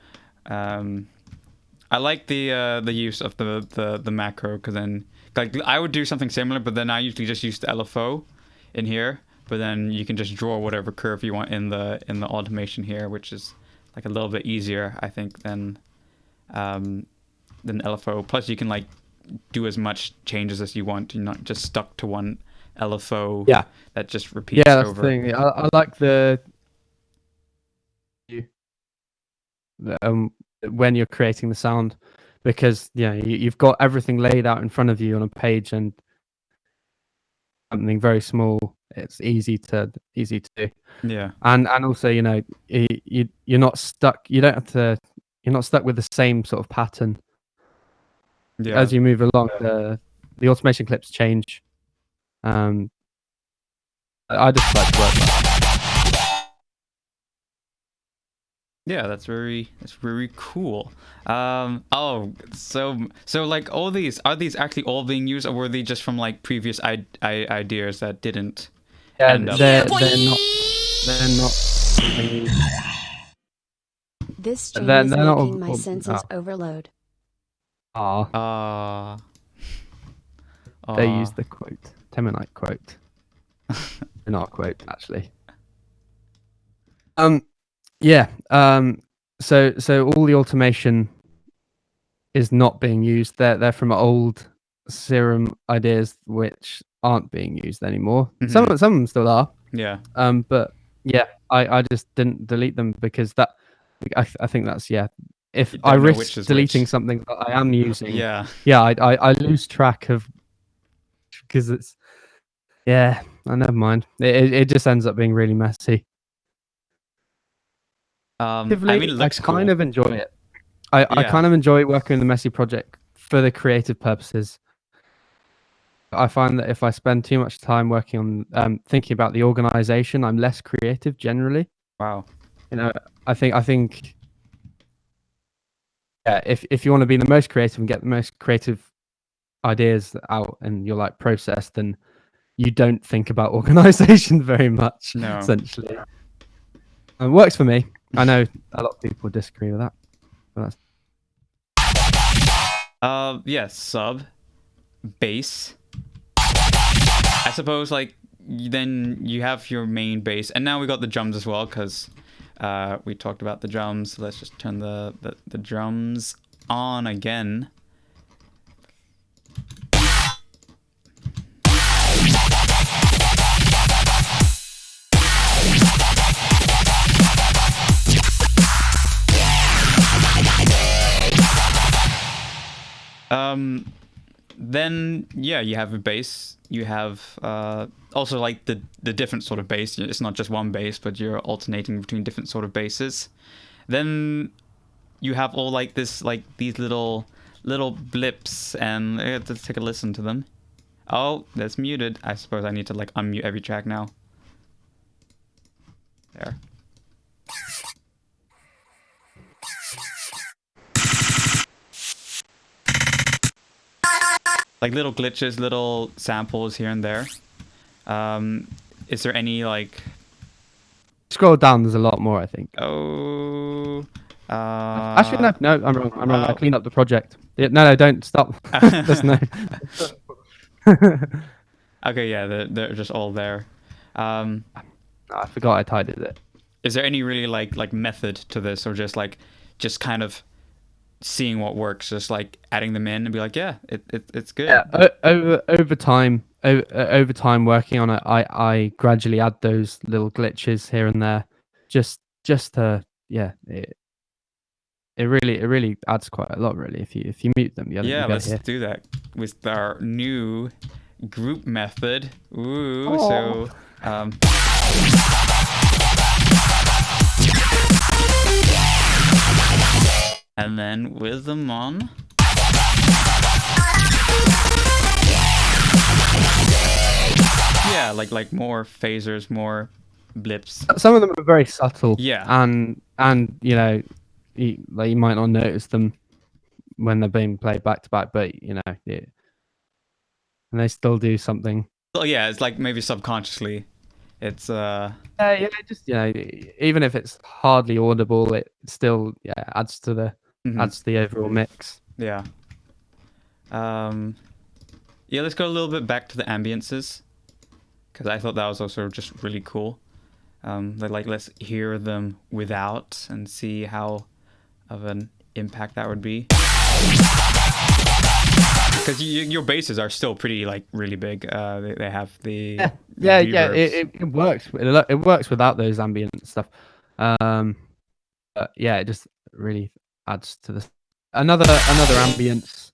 I like the use of the macro, because then like I would do something similar, but then I usually just use the LFO in here, but then you can just draw whatever curve you want in the automation here, which is like a little bit easier, I think, than than LFO. Plus, you can like do as much changes as you want. You're not just stuck to one LFO.
Yeah.
That just repeats
Yeah, that's
over.
the thing. I like the when you're creating the sound, because you've got everything laid out in front of you on a page, and something very small, it's easy to do.
Yeah.
And also, you're not stuck. You're not stuck with the same sort of pattern.
Yeah.
As you move along, the automation clips change. I just like to work like that.
Yeah, that's very cool. Oh, so like all these, are these actually all being used, or were they just from like previous ideas that didn't end up?
They're not.
This stream
They're
is
not
making my senses overload.
They use the quote, Teminite quote. Not a quote, actually. Yeah. So all the automation is not being used. They're from old Serum ideas which aren't being used anymore.
Mhm.
Some of them still are.
Yeah.
But yeah, I just didn't delete them because I think that's If
You
I
don't know
risk
which is
deleting
which.
something that I am using,
Yeah.
I lose track of, because it's never mind. It just ends up being really messy.
I mean, it looks
I kind
cool.
of enjoy it. I kind of enjoy working on the messy project for the creative purposes. I find that if I spend too much time working on thinking about the organization, I'm less creative generally.
Wow.
I think if you want to be the most creative and get the most creative ideas out in your like process, then you don't think about organization very much.
No.
Essentially, it works for me. I know a lot of people disagree with that, but that's
Yes, sub, bass. I suppose like then you have your main bass, and now we got the drums as well, because we talked about the drums. Let's just turn the drums on again. Then yeah, you have a bass. You have also like the different sort of bass. It's not just one bass, but you're alternating between different sort of basses. Then you have all like this, like these little blips, and let's take a listen to them. Oh, that's muted. I suppose I need to like unmute every track now. There. Like little glitches, little samples here and there. Is there any like...
Scroll down, there's a lot more, I think.
Oh...
Actually, no, I'm wrong. I cleaned up the project. No, don't stop. There's no...
Okay, yeah, they're just all there.
I forgot I tidied it.
Is there any really like method to this, or just kind of seeing what works, just like adding them in and be like, yeah, it's good?
Yeah, over time working on it, I gradually add those little glitches here and there, just to it really adds quite a lot, really, if you mute them.
Yeah, let's do that with our new group method. Ooh, so and then with them on. Yeah, like more phasers, more blips.
Some of them are very subtle.
Yeah.
And you might not notice them when they're being played back to back, but and they still do something.
Well, yeah, it's like maybe subconsciously, it's
just even if it's hardly audible, it still adds to the overall mix.
Yeah. Yeah, let's go a little bit back to the ambiences, because I thought that was also just really cool. Let's hear them without and see how of an impact that would be. Because your basses are still pretty like really big. They have the
yeah.
reverbs.
It works. It works without those ambient stuff. But yeah, it just really adds to this. Another ambience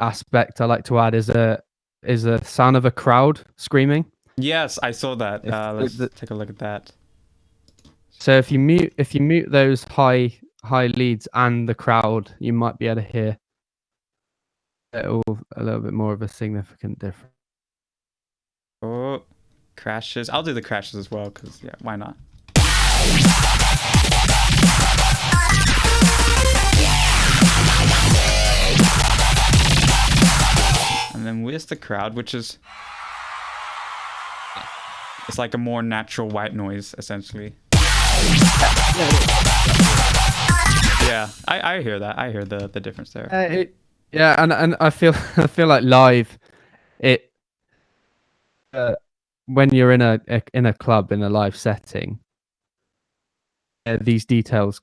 aspect I like to add is a sound of a crowd screaming.
Yes, I saw that. Let's take a look at that.
So if you mute those high leads and the crowd, you might be able to hear a little bit more of a significant difference.
Oh, crashes. I'll do the crashes as well, because, yeah, why not? And then with the crowd, which is... It's like a more natural white noise, essentially. Yeah, I hear that. I hear the difference there.
Yeah, and I feel like live, it when you're in a club in a live setting, these details,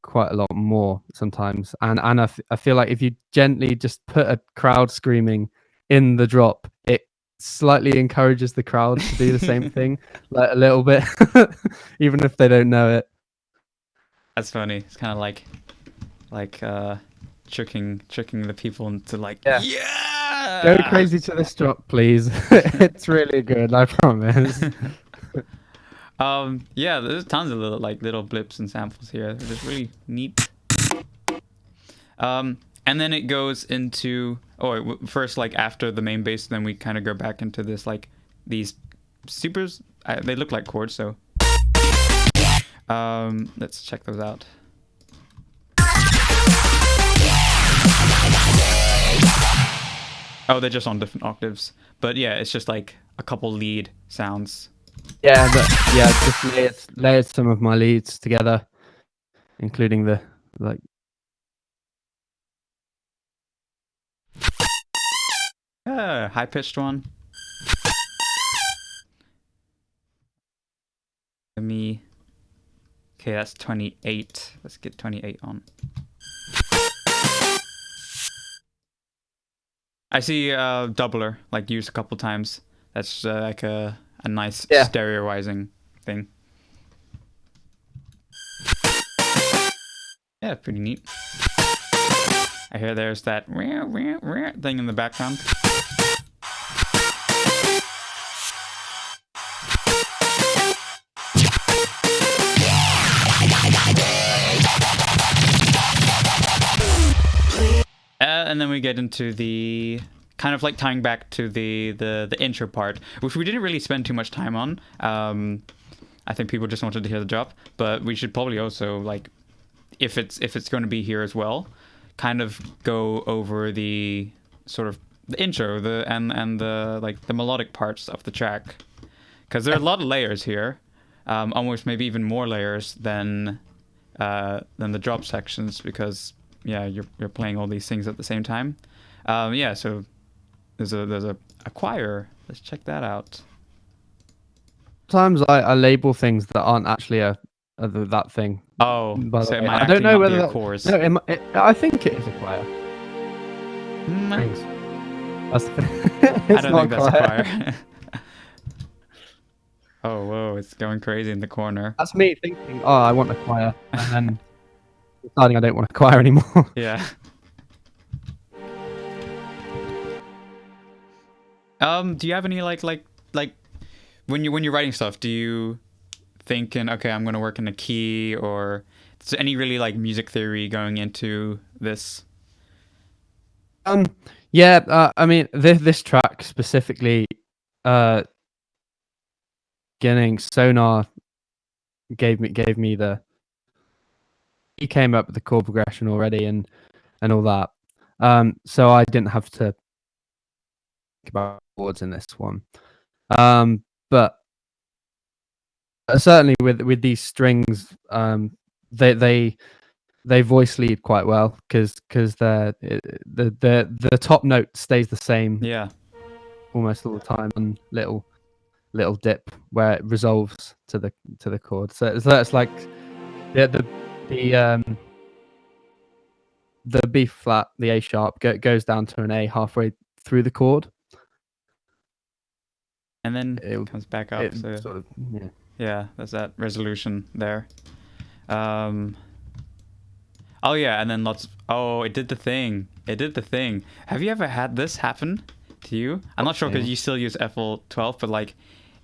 quite a lot more sometimes. And I feel like if you gently just put a crowd screaming in the drop, it slightly encourages the crowd to do the same thing, like a little bit, even if they don't know it.
That's funny. It's kind of like tricking the people into like, yeah,
go crazy to this drop, please. It's really good, I promise.
Yeah, there's tons of little blips and samples here. They're just really neat. And then it goes into first, like, after the main bass, then we kind of go back into this, like, these supers. They look like chords, so let's check those out. Oh, they're just on different octaves, but yeah, it's just like a couple lead sounds.
Yeah, just layered some of my leads together, including the like.
High pitched one. Okay, that's 28. Let's get 28 on. I see doubler, like, used a couple times. That's like a nice stereoizing thing. Yeah, pretty neat. I hear there's that thing in the background. And then we get into the kind of like tying back to the intro part, which we didn't really spend too much time on. I think people just wanted to hear the drop, but we should probably also, like, if it's going to be here as well, kind of go over the sort of the intro, and the like the melodic parts of the track, because there are a lot of layers here, almost maybe even more layers than the drop sections, because yeah, you're playing all these things at the same time. Yeah, so there's a choir. Let's check that out.
Sometimes I label things that aren't actually that thing.
Oh, so it might
I don't know whether
be a chorus.
No, I think it is a choir. Thanks.
I don't think that's a choir. Oh, whoa, it's going crazy in the corner.
That's me thinking, oh, I want a choir, and then deciding I don't want a choir anymore.
Yeah. Do you have any like when you're writing stuff, do you thinking, okay, I'm gonna work in a key, or is there any really like music theory going into this?
Yeah, I mean this track specifically, beginning PsoGnar gave me the. He came up with the chord progression already and all that, so I didn't have to think about chords in this one, but certainly with these strings, they voice lead quite well, because the top note stays the same, almost all the time, and little dip where it resolves to the chord. So it's like the the B flat, the A sharp, goes down to an A halfway through the chord,
and then it comes back up. So
sort of,
yeah, there's that resolution there. Oh yeah, and then it did the thing. It did the thing. Have you ever had this happen to you? I'm not sure because you still use FL12, but like,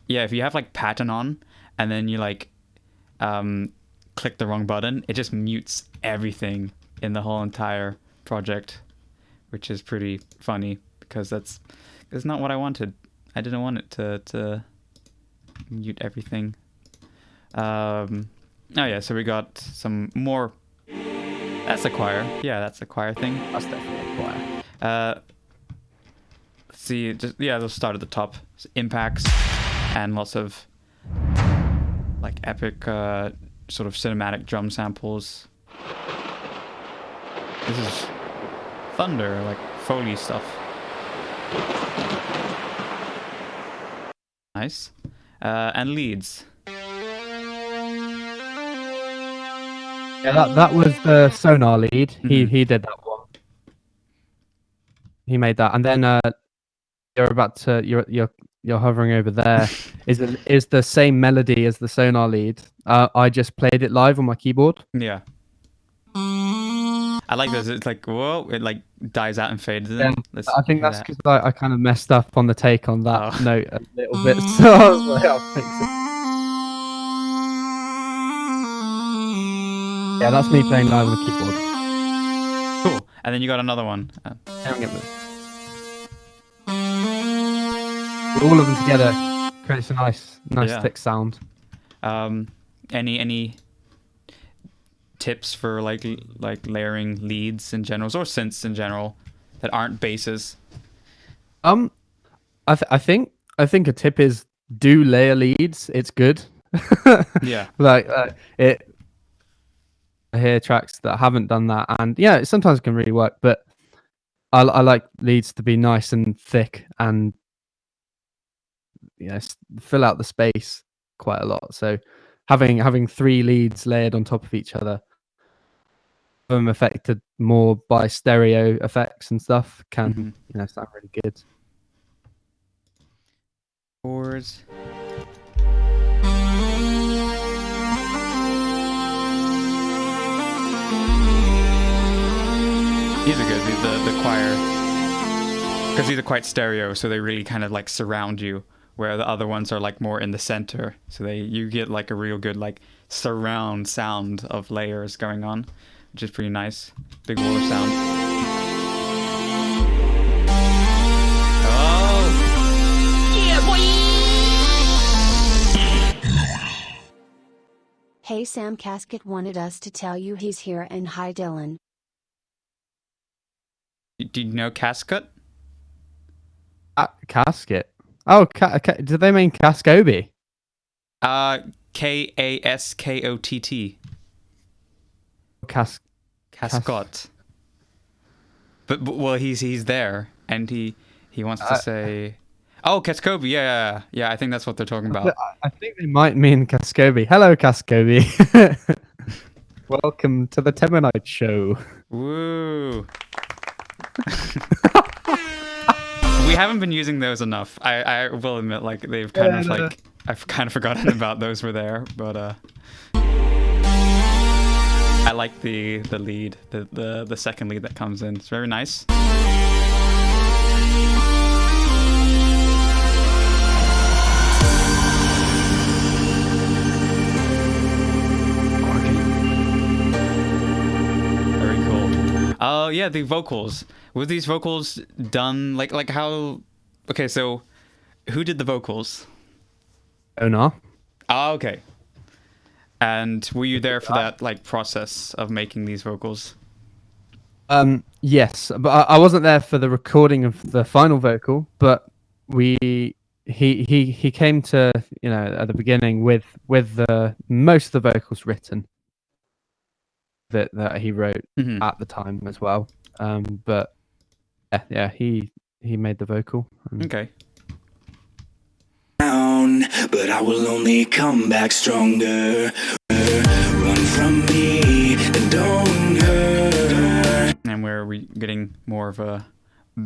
yeah, if you have like pattern on and then you like click the wrong button, it just mutes everything in the whole entire project, which is pretty funny because that's not what I wanted. I didn't want it to mute everything. Oh yeah, so we got some more. That's a choir. Yeah, that's a choir thing.
That's definitely a choir.
Let's see, they'll start at the top. So impacts and lots of like epic sort of cinematic drum samples. This is thunder, like Foley stuff. Nice. And leads.
Yeah, that was the PsoGnar lead.
Mm-hmm.
He did that one. He made that, and then you're hovering over there. is the same melody as the PsoGnar lead. I just played it live on my keyboard.
Yeah. I like this. It's like, whoa, it like dies out and fades in.
I think that's because I kind of messed up on the take on that note a little bit. So I was like, I'll fix it. Yeah, that's me playing live on the keyboard.
Cool. And then you got another one.
All of them together creates a nice thick sound.
Any tips for like layering leads in general or synths in general that aren't basses?
I think a tip is do layer leads. It's good.
Yeah.
I hear tracks that haven't done that, and yeah, it sometimes can really work. But I like leads to be nice and thick, and fill out the space quite a lot. So having 3 leads layered on top of each other, them affected more by stereo effects and stuff, can sound really good.
Chords. These are good, the choir, because these are quite stereo, so they really kind of like surround you, where the other ones are like more in the center, so you get like a real good like surround sound of layers going on, which is pretty nice. Big wall of sound. Oh!
Yeah, boy! Hey, Sam Casket wanted us to tell you he's here, and hi, Dylan.
Do you know Casket?
Casket. Oh, do they mean Cascoby?
Kaskott. Cascott. But well, he's there, and he wants to say, oh, Cascoby. Yeah. I think that's what they're talking about.
I think they might mean Cascoby. Hello, Cascoby. Welcome to the Teminite show.
Woo. We haven't been using those enough. I will admit, like they've kind of like I've kind of forgotten about those were there, but I like the lead, the second lead that comes in. It's very nice. Very cool. Oh yeah, the vocals. Were these vocals done like how? Okay, so who did the vocals?
PsoGnar.
Oh, okay. And were you there for that like process of making these vocals?
Yes, but I wasn't there for the recording of the final vocal. But he came to at the beginning with the most of the vocals written that he wrote at the time as well. But yeah, he made the vocal.
Okay.
But I will only come back stronger. Run from me and don't hurt.
And we're getting more of a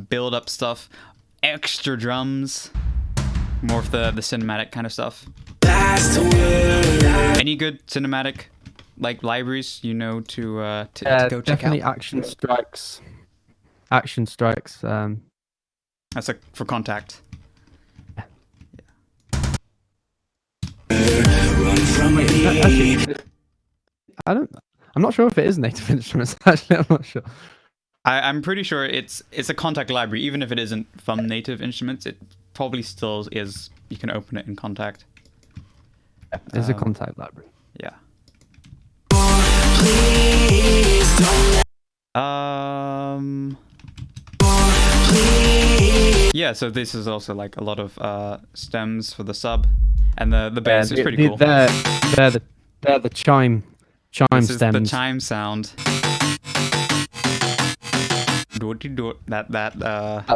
build-up stuff, extra drums, more of the cinematic kind of stuff. Any good cinematic like libraries to go check out?
Definitely Action Strikes. Action Strikes.
That's for Contact.
Actually, I'm not sure if it is Native Instruments. Actually, I'm not sure.
I'm pretty sure it's a Contact library, even if it isn't from Native Instruments. It probably still is. You can open it in Contact.
It's a Contact library.
Yeah. Yeah. So this is also like a lot of stems for the sub, and the bass is pretty cool.
They're the chime
This
stems.
is the chime sound.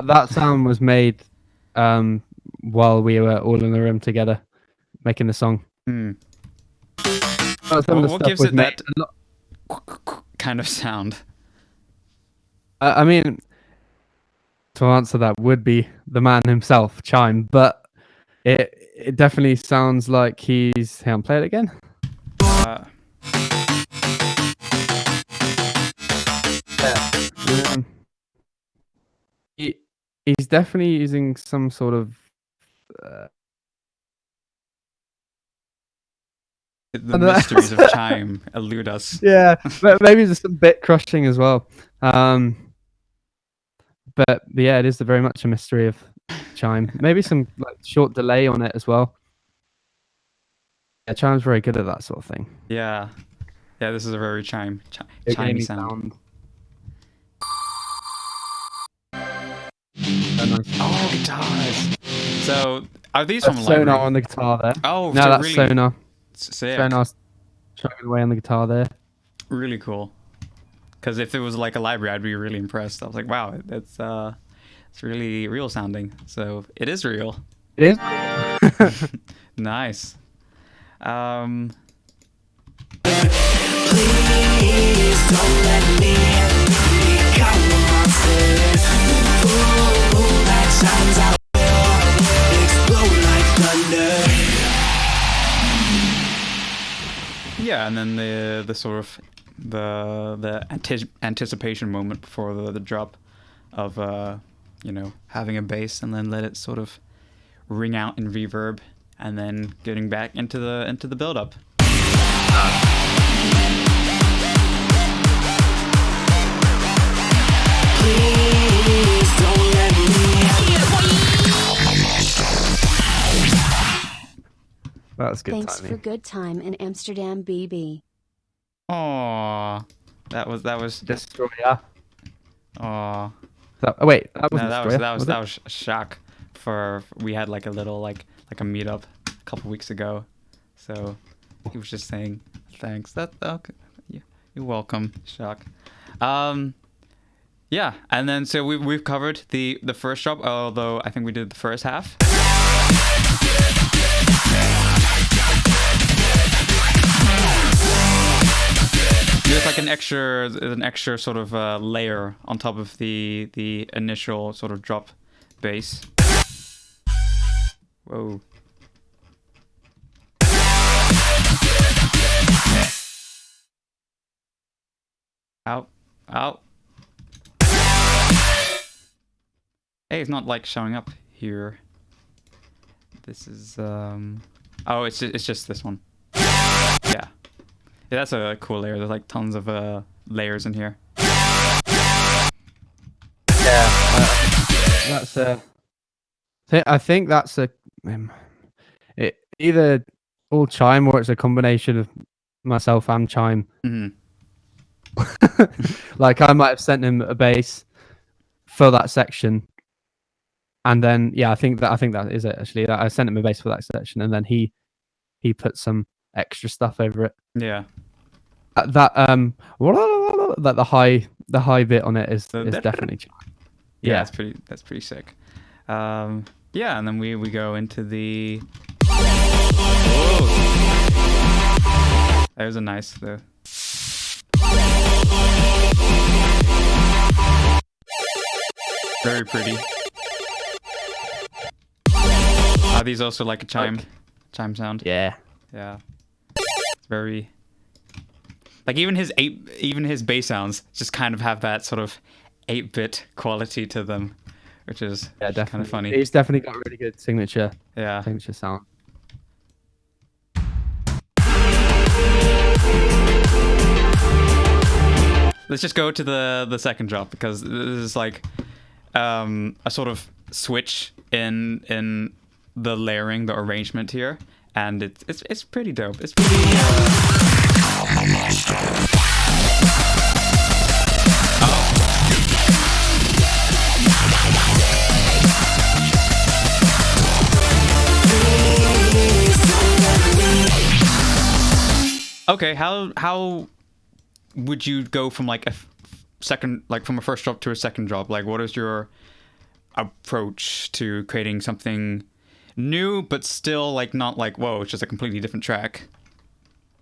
That sound was made while we were all in the room together making the song.
What gives it that kind of sound?
I mean, to answer that would be the man himself, Chime, but it definitely sounds like he's... Hang on, play it again. He's definitely using some sort of...
the mysteries of Chime elude us.
Yeah, but maybe there's some bit crushing as well. But yeah, it is very much a mystery of Chime. Maybe some like short delay on it as well. Yeah, Chime's very good at that sort of thing.
Yeah, this is a very chimey sound. Oh, guitars. So are these from a library?
Sonar on the guitar there.
Oh,
no,
so
that's
really
Sonar.
sick.
Sonar's chugging away on the guitar there.
Really cool. Because if it was like a library, I'd be really impressed. I was like, wow, it's really real sounding. So it is real.
It is.
Nice.
Please don't let me become a monster. That sounds out will explode like thunder.
Yeah, and then the sort of the anticipation moment before the drop of having a bass, and then let it sort of ring out in reverb, and then getting back into the build up.
Please don't let me.
That's good.
Thanks for good time in Amsterdam, BB.
Aww, that was
Destroyer.
Aww.
Oh wait, that was
that was a shock. We had like a little like a meetup a couple weeks ago, so he was just saying thanks. Okay. Yeah, you're welcome. Shock. Yeah, and then so we've covered the first drop, although I think we did the first half. There's like an extra sort of layer on top of the initial sort of drop bass. Whoa. Out. Hey, it's not like showing up here. This is oh, it's just this one. Yeah, that's a cool layer. There's like tons of layers in here.
Yeah, that's I think that's either all Chime or it's a combination of myself and Chime.
Mm-hmm.
Like I might have sent him a bass for that section, and then I think that is it actually. I sent him a bass for that section, and then he put some extra stuff over it.
Yeah.
That the high bit on it is definitely Chime.
Yeah, that's pretty sick. Yeah, and then we go into the. Whoa. There's a nice though. Very pretty. Are these also like a chime? Chime sound?
Yeah.
Yeah. It's very... Like even his bass sounds just kind of have that sort of 8-bit quality to them, which is kind of funny.
He's definitely got a really good signature sound.
Let's just go to the second drop, because this is like a sort of switch in the layering, the arrangement here, and it's pretty dope. It's pretty. Okay, how would you go from like a second, like from a first drop to a second drop? Like, what is your approach to creating something new, but still like not like, whoa, it's just a completely different track?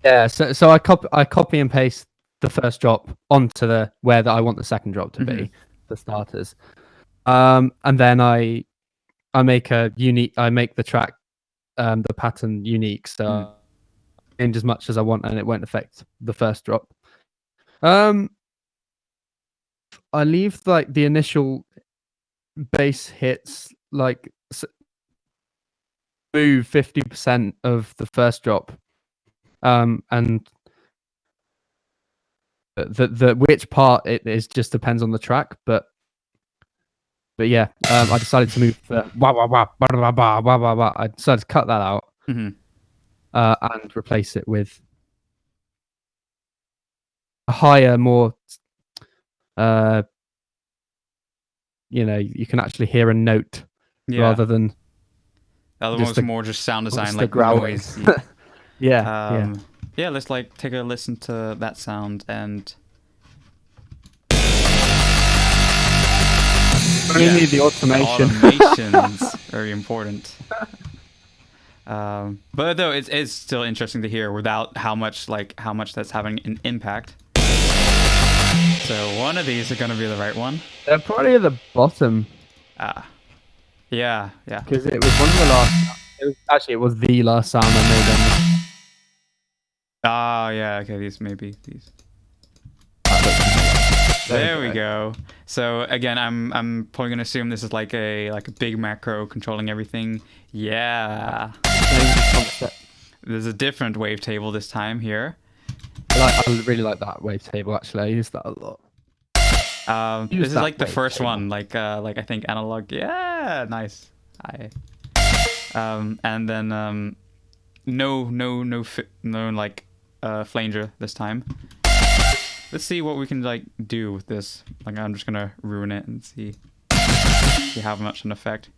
Yeah, so I copy and paste the first drop onto the where that I want the second drop to be, for starters. And then I make the track, the pattern unique, so change as much as I want, and it won't affect the first drop. I leave like the initial bass hits like move 50% of the first drop, and the which part it is just depends on the track, but yeah, I decided to move the wah wah wah wah wah wah wah wah wah. I decided to cut that out, and replace it with a higher, more you can actually hear a note rather than
the other one's more just sound design, like
growling.
noise.
Yeah.
Yeah, let's like take a listen to that sound and.
Only the automation.
The automation's very important. But though it's still interesting to hear without how much that's having an impact. So one of these are gonna be the right one.
They're probably at the bottom.
Yeah.
Because it was one of the last. It was the last sound I made on this.
Yeah. Okay, these. There we go. So again, I'm probably gonna assume this is like a big macro controlling everything. Yeah. There's a different wavetable this time here.
I really like that wavetable. Actually, I use that a lot.
This is like the first one, like I think analog. Yeah, nice. And then no like flanger this time. Let's see what we can like do with this. Like I'm just gonna ruin it and see how much an effect.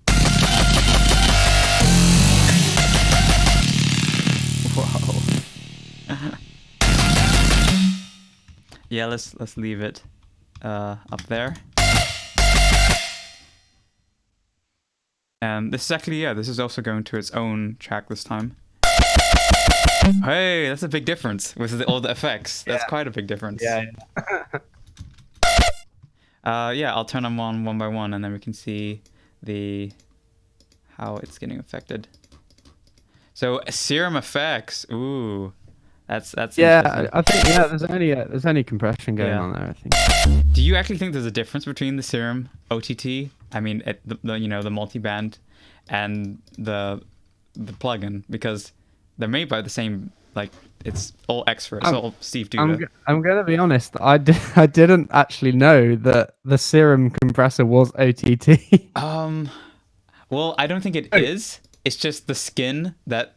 Whoa. Yeah, let's leave it up there. And this is actually, this is also going to its own track this time. Hey, that's a big difference with all the effects. That's quite a big difference.
Yeah.
I'll turn them on one by one, and then we can see how it's getting affected. So Serum effects. Ooh, that's
yeah. I think there's only compression going on there. I think.
Do you actually think there's a difference between the Serum OTT? I mean, the multi-band and the plugin, because they're made by the same, like, it's all experts, it's all Steve Duda.
I'm gonna be honest. I didn't actually know that the Serum compressor was OTT.
Well, I don't think it is. It's just the skin that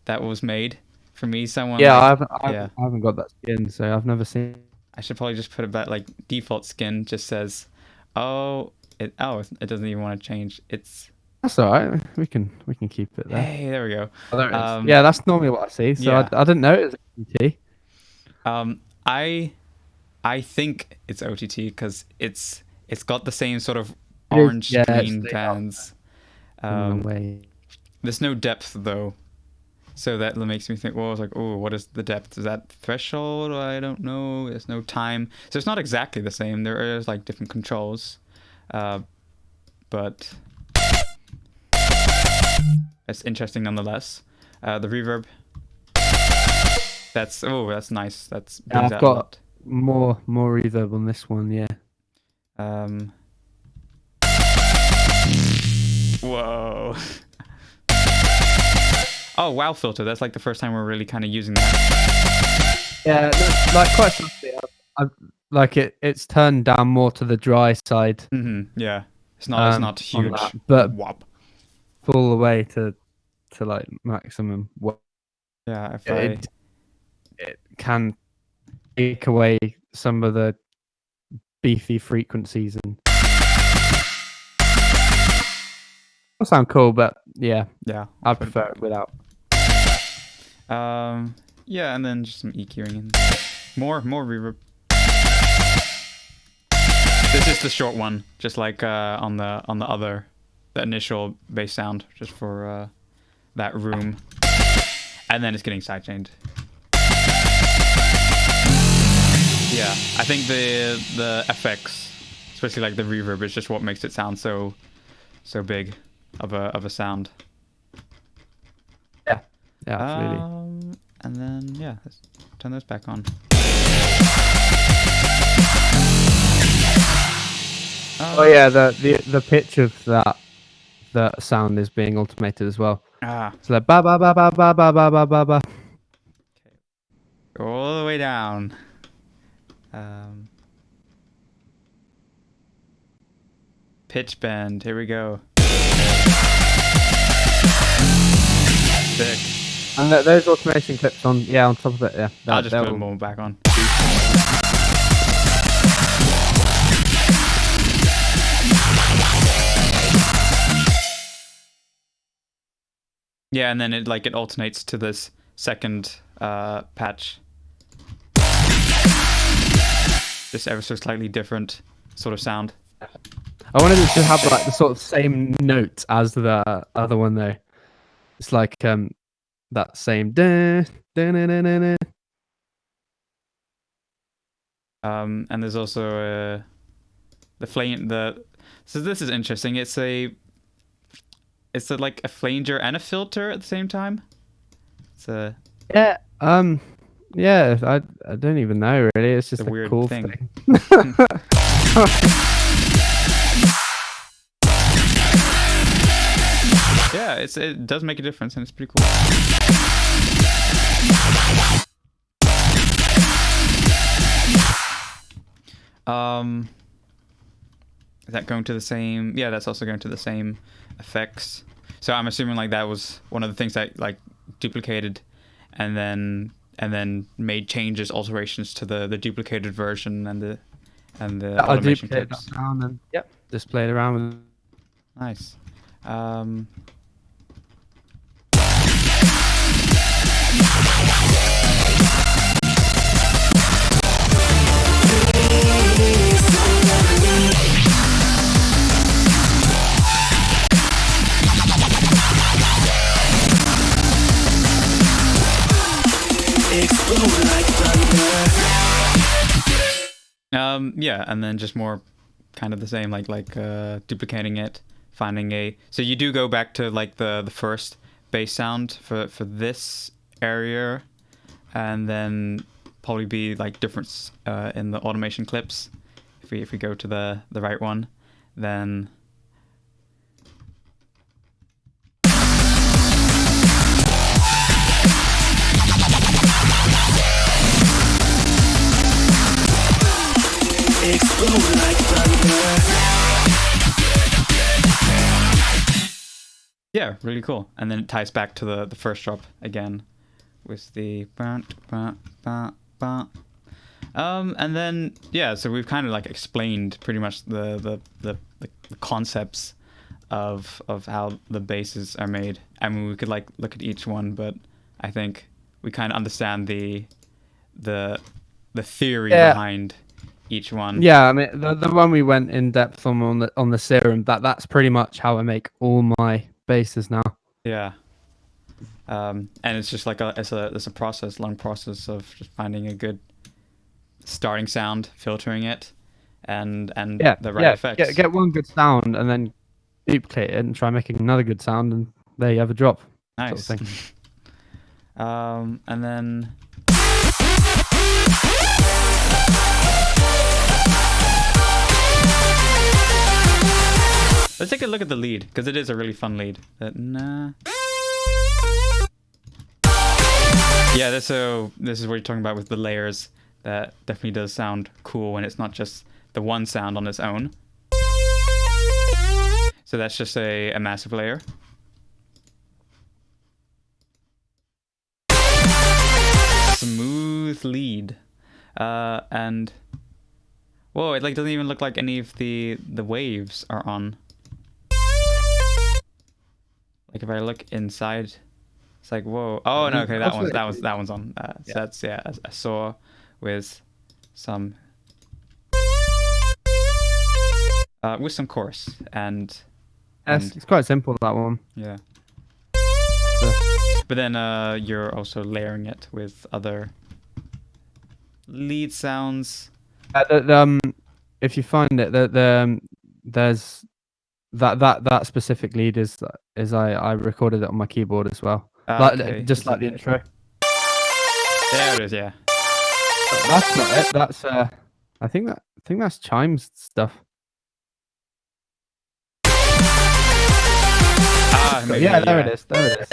was made for me. Someone.
Yeah, I haven't got that skin, so I've never seen.
I should probably just put it back. Like default skin just says, it doesn't even want to change.
That's all right. We can keep it there.
Hey, there we go.
Oh, there it is. Yeah, that's normally what I see. So I didn't know it was OTT.
I think it's OTT because it's got the same sort of orange green bands. There's no depth though, so that makes me think. Well, I was like, oh, what is the depth? Is that threshold? I don't know. There's no time, so it's not exactly the same. There is like different controls. but it's interesting nonetheless. The reverb. That's nice. That's brings
I've
out a lot.
got more reverb on this one. Yeah.
Whoa. Oh, wow filter. That's like the first time we're really kind of using that.
Yeah, like quite simply, like it's turned down more to the dry side.
Yeah, it's not huge,
that, but
wop.
Full away to like maximum.
Yeah, if
it can take away some of the beefy frequencies and it'll sound cool, but yeah, I prefer it without.
Yeah, and then just some EQing and more reverb. This is the short one, just like on the initial bass sound, just for that room, and then it's getting sidechained. Yeah, I think the effects, especially like the reverb, is just what makes it sound so big of a sound.
Yeah, absolutely.
And then yeah, let's turn those back on.
Oh yeah, the pitch of that sound is being automated as well. So like ba ba ba ba ba ba ba ba ba ba.
Okay. Go all the way down. Pitch bend. Here we go. Sick.
And those automation clips on top of it. Yeah,
I'll just put them all back on. Yeah, and then it alternates to this second patch. Just ever so slightly different sort of sound.
I wanted it to have like the sort of same notes as the other one though. It's like that same and
there's also the flame. So this is interesting. It's like a flanger and a filter at the same time. It's a
yeah. I don't even know really. It's just a
weird
cool
thing. Yeah, it does make a difference and it's pretty cool. Is that going to the same? Yeah, that's also going to the same effects. So I'm assuming like that was one of the things that like duplicated and then made changes, alterations to the duplicated version and the automation clips.
And just played around with it.
Nice.
Explode like thunder.
Yeah, and then just more kind of the same, like duplicating it, finding so you do go back to like the first bass sound for this area, and then probably be like difference in the automation clips. If we go to the right one, then
Explode like thunder.
yeah, really cool. And then it ties back to the first drop again with the and then yeah, so we've kind of like explained pretty much the concepts of how the basses are made. I mean, we could like look at each one, but I think we kind of understand the theory behind each one.
Yeah, I mean the one we went in depth on the Serum, that's pretty much how I make all my basses now.
Yeah. And it's just like it's a process, long process of just finding a good starting sound, filtering it, and
Yeah,
the right effects.
Get one good sound and then duplicate it and try making another good sound, and there you have a drop.
Nice.
Sort of thing.
And then. Let's take a look at the lead, because it is a really fun lead. Yeah, this is what you're talking about with the layers. That definitely does sound cool when it's not just the one sound on its own. So that's just a massive layer. Smooth lead. And whoa, it like doesn't even look like any of the waves are on. Like if I look inside, it's like whoa. Oh no, okay, that one's on. So that's a saw with some chorus and
it's quite simple, that one.
Yeah. But then you're also layering it with other lead sounds.
If you find it, there's that specific lead is I recorded it on my keyboard as well.
Okay.
Just like the intro.
There it is, yeah.
That's not it. That's I think that's Chime's stuff.
Maybe,
yeah, there it is. There it is.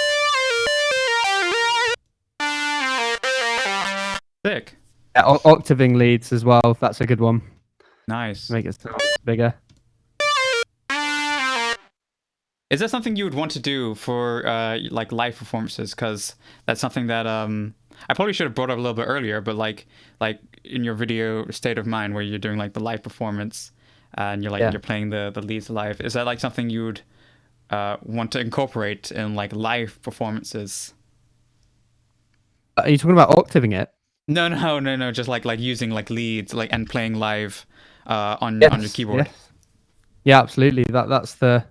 Sick.
Yeah, octaving leads as well. That's a good one.
Nice.
Make it sound bigger.
Is that something you would want to do for like live performances? Because that's something that I probably should have brought up a little bit earlier. But like in your video State of Mind, where you're doing like the live performance and you're you're playing the leads live. Is that like something you would want to incorporate in like live performances?
Are you talking about octaving it?
No. Just like using like leads and playing live on your keyboard.
Yes. Yeah, absolutely. That's the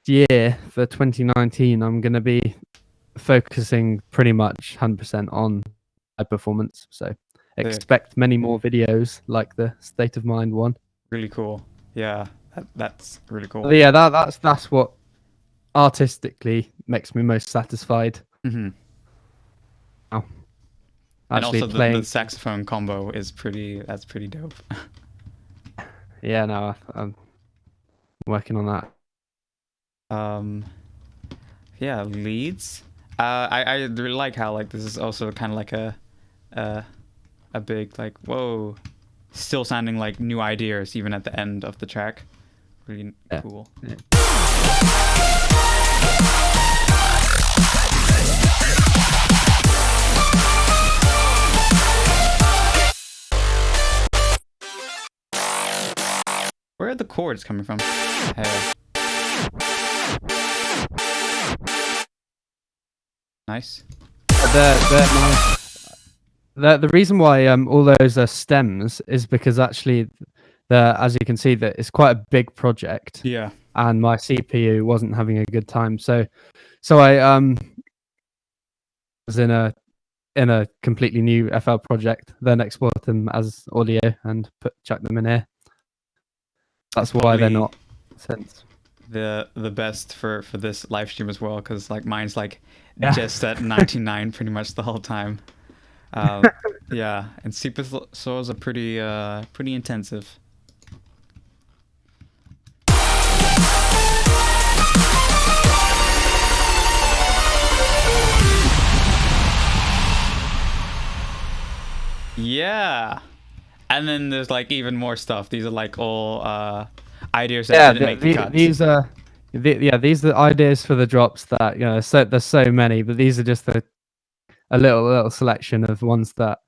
year for 2019. I'm going to be focusing pretty much 100% on live performance. So expect many more videos like the State of Mind one.
Really cool. Yeah, that's really cool.
But yeah, that's what artistically makes me most satisfied.
Mm-hmm.
Oh.
And also the saxophone combo is pretty dope.
Yeah, no, I'm working on that.
Yeah, leads. I really like how like this is also kind of like a big like whoa, still sounding like new ideas even at the end of the track. Really cool. Yeah. Where are the chords coming from? Hey. Nice.
The reason why all those are stems is because actually, as you can see, that it's quite a big project.
Yeah.
And my CPU wasn't having a good time, so I was in a completely new FL project, then export them as audio and chuck them in here. That's why they're not synths.
The best for this live stream as well, because like mine's like just at 99 pretty much the whole time. Yeah, and CPU saws are pretty intensive. Yeah, and then there's like even more stuff. These are like all ideas that didn't make the cut.
These are ideas for the drops that there's so many, but these are just a little selection of ones that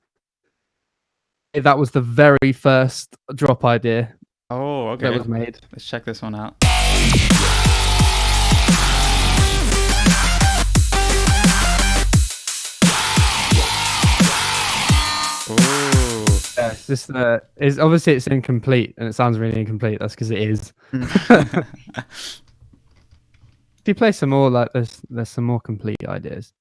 was the very first drop idea.
Oh, okay.
That was made.
Let's check this one out. Ooh.
Yes, this is obviously it's incomplete and it sounds really incomplete. That's because it is. If you play some more, like there's some more complete ideas.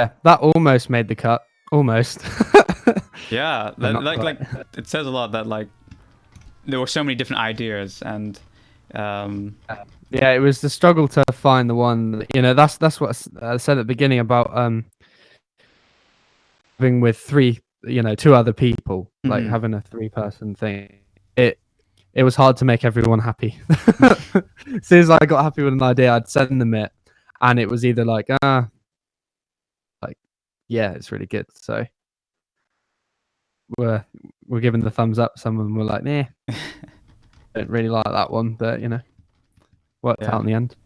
Yeah, that almost made the cut. Almost.
Yeah,
But not
like
quite.
it says a lot that like there were so many different ideas, and
Yeah, it was the struggle to find the one. You know, that's what I said at the beginning about having with three, you know, two other people, like
Mhm.
having a 3-person thing. It was hard to make everyone happy. As soon as I got happy with an idea, I'd send them it, and it was either like like yeah, it's really good. So we're we're giving the thumbs up. Some of them were like, nah, don't really like that one, but you know, worked
Yeah.
out in the end.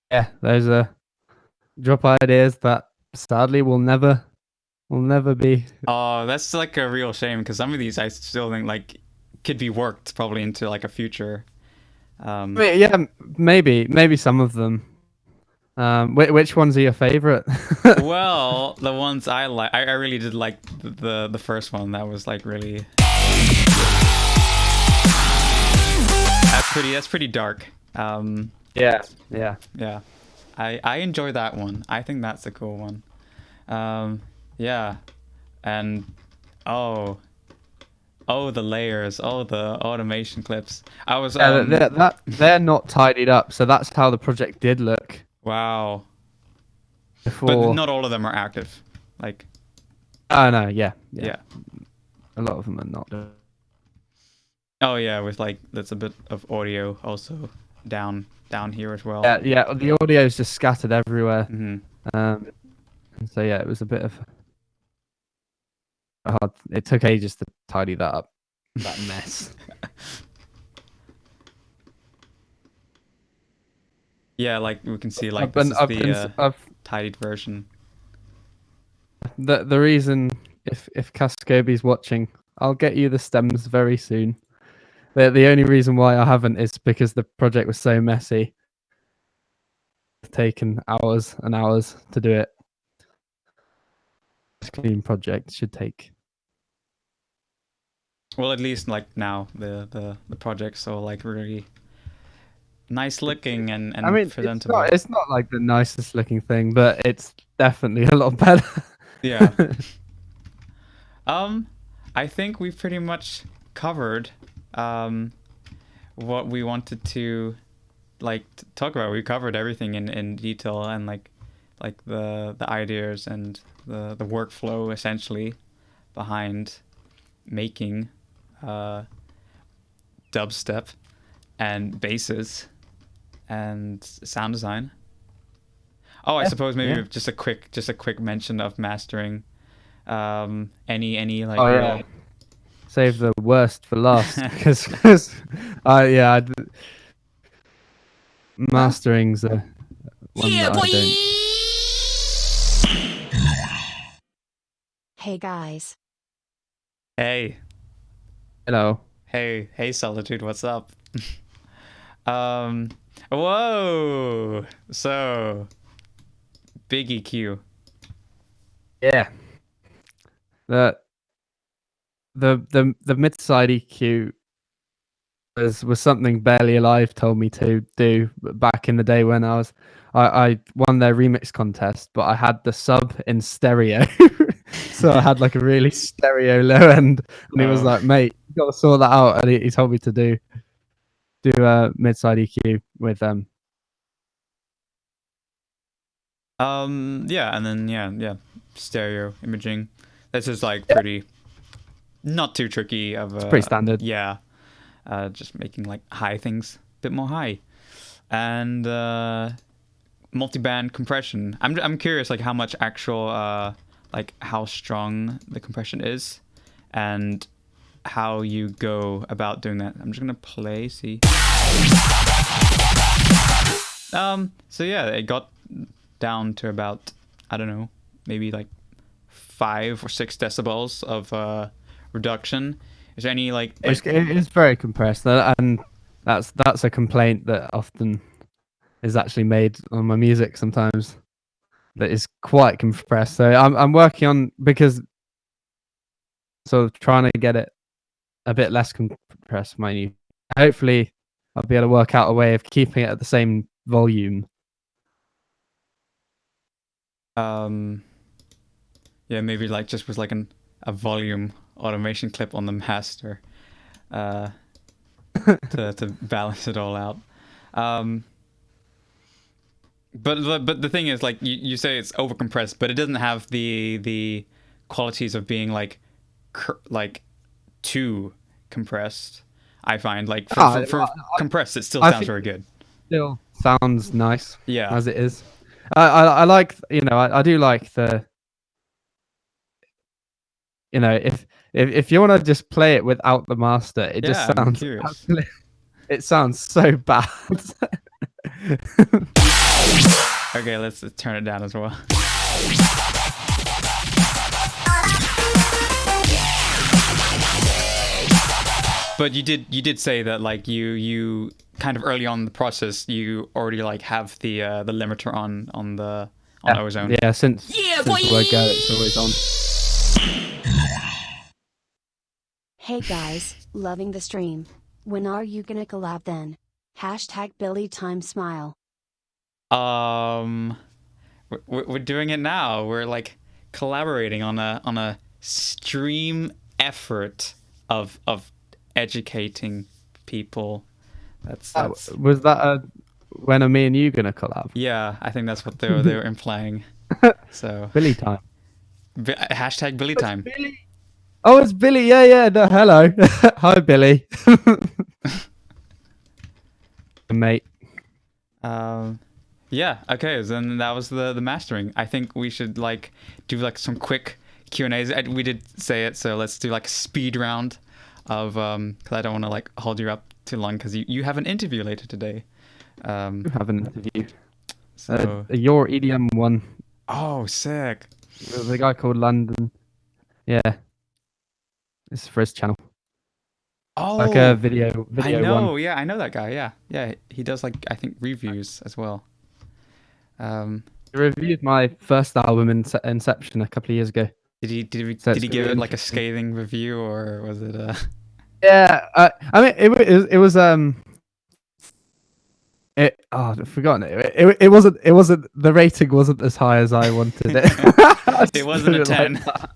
Yeah, those are drop ideas that sadly will never be.
Oh, that's like a real shame because some of these I still think like could be worked probably into like a future.
I mean, yeah, maybe some of them. Which ones are your favorite?
Well, the ones I like, I really did like the first one. That was like really. That's pretty dark.
Yeah.
Yeah, I enjoy that one. I think that's a cool one. Yeah, and oh, the layers, oh, the automation clips. I was
They're not tidied up, so that's how the project did look
wow, but
before.
not all of them are active. Like
Oh no, yeah.
yeah.
A lot of them are not.
Oh yeah, with like that's a bit of audio also down here as well.
Yeah. The audio is just scattered everywhere.
Hmm.
And so yeah, it was a bit of hard. It took ages to tidy that up. That mess.
Yeah, like we can see like this is the tidied version.
The reason, if Cascoby's watching, I'll get you the stems very soon. The only reason why I haven't is because the project was so messy. It's taken hours and hours to do it. This clean project should take.
Well, at least like now the project's all like really nice looking and
I mean,
presentable.
it's not like the nicest looking thing, but it's definitely a lot better.
Yeah. I think we pretty much covered what we wanted to like talk about. We covered everything in detail and like the ideas and the workflow essentially behind making dubstep and basses and sound design. Oh, I suppose maybe just a quick mention of mastering. Any like real...
Save the worst for last because mastering's one that I don't.
Hey guys.
Hey.
Hello.
Hey, Solitude, what's up? Whoa. So, big EQ.
Yeah. The mid-side EQ was something Barely Alive told me to do back in the day when I won their remix contest, but I had the sub in stereo. So I had like a really stereo low end, and he was like, "Mate, you got to sort that out." And he told me to do mid-side EQ with them.
Yeah, and then stereo imaging. This is like pretty not too tricky of
It's pretty standard.
Yeah. Just making like high things a bit more high. And multi-band compression. I'm curious like how much actual like how strong the compression is and how you go about doing that. I'm just gonna play, see. So yeah, it got down to about, I don't know, maybe like 5 or 6 decibels of reduction. Is there any like?
It is very compressed, and that's a complaint that often is actually made on my music sometimes. That is quite compressed. So I'm working on, because sort of trying to get it a bit less compressed. Hopefully I'll be able to work out a way of keeping it at the same volume.
Yeah, maybe like just with like a volume automation clip on the master, to balance it all out. But the thing is, like, you say it's overcompressed, but it doesn't have the qualities of being like too compressed. I find like for compressed, it still sounds very good.
Still sounds nice.
Yeah,
as it is. I like, I do like the, if you want to just play it without the master, it just sounds it sounds so bad.
Okay, let's turn it down as well. But you did say that like you kind of early on in the process you already like have the limiter on Ozone.
Yeah, since the word go, it's always on.
Hey guys, loving the stream. When are you gonna collab then? #BillyTimeSmile.
We're doing it now. We're like collaborating on a stream effort of educating people. That's
was that when are me and you gonna collab?
Yeah, I think that's what they were implying. So
Billy time.
#Billy time.
Billy. Oh, it's Billy. Yeah. No, hello. Hi, Billy. Mate.
Yeah. Okay. So then that was the mastering. I think we should like do like some quick Q&As. We did say it, so let's do like a speed round of because I don't want to like hold you up too long because you have an interview later today.
You have an interview.
So
your EDM one.
Oh, sick.
There's a guy called London. Yeah. It's for his channel.
Oh,
like a video
I know.
one.
Yeah, I know that guy. Yeah. He does like I think reviews as well.
He reviewed my first album in Inception a couple of years ago.
Did he give it like a scathing review, or was it
Yeah, I mean it was I've forgotten it. It wasn't the rating wasn't as high as I wanted it.
It wasn't a 10.
Like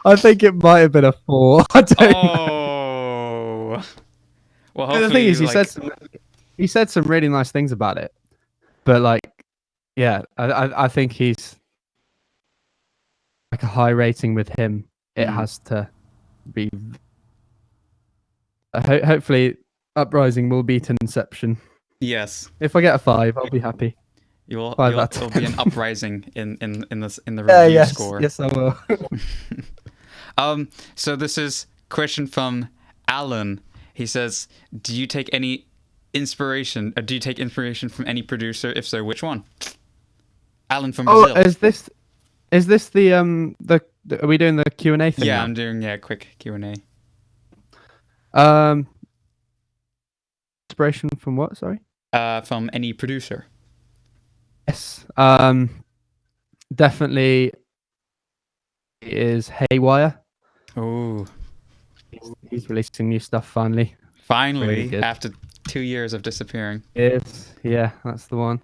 I think it might have been a 4. I don't
know. Well, hopefully
the thing is,
like...
he said some really nice things about it, but like, yeah, I think he's like a high rating with him. It has to be. Hopefully, Uprising will beat Inception.
Yes.
If I get a 5, I'll be happy.
You'll be an uprising in the review score.
Yes, I will.
So this is a question from Alan. He says, "Do you take inspiration from any producer? If so, which one?" Alan from Brazil.
Oh, is this the are we doing the Q&A thing?
Yeah,
now?
I'm doing quick Q&A.
Inspiration from what? Sorry.
From any producer.
Yes. Definitely is Haywire.
Oh.
He's releasing new stuff finally.
Finally, really after 2 years of disappearing.
Yes, yeah, that's the one.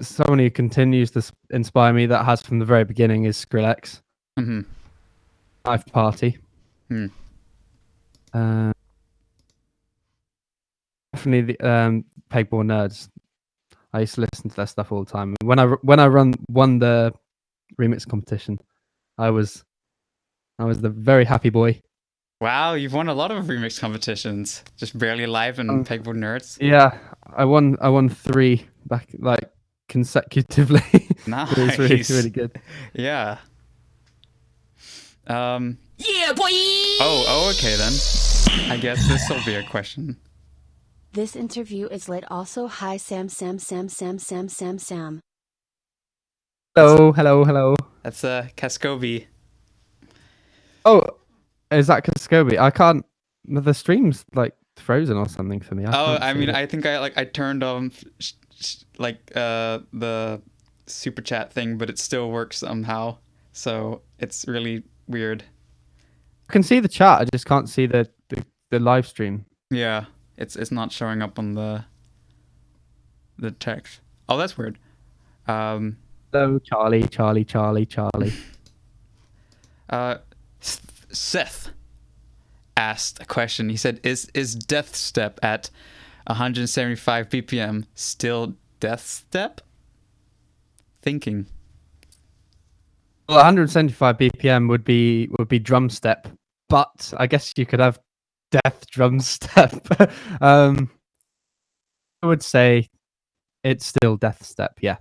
Someone who continues to inspire me that has from the very beginning is Skrillex.
Mm-hmm.
Knife Party. Definitely the Pegboard Nerds. I used to listen to their stuff all the time. When I won the remix competition, I was the very happy boy.
Wow, you've won a lot of remix competitions. Just Barely Alive and Pegboard Nerds.
Yeah, I won 3 back like consecutively.
Nice.
It was really good.
Yeah. Yeah, boy. Oh, okay then. I guess this will be a question.
This interview is lit also. Hi Sam.
Hello.
That's Cascovi.
Oh, is that Cascobi? I can't. The stream's like frozen or something for me.
I mean,
it.
I think I turned on the super chat thing, but it still works somehow. So it's really weird.
I can see the chat. I just can't see the live stream.
Yeah, it's not showing up on the text. Oh, that's weird.
Hello, Charlie.
Seth asked a question. He said, "Is Deathstep at 175 BPM still Deathstep?" Thinking.
Well, 175 BPM would be drum step, but I guess you could have death drum step. I would say it's still death step. Yeah.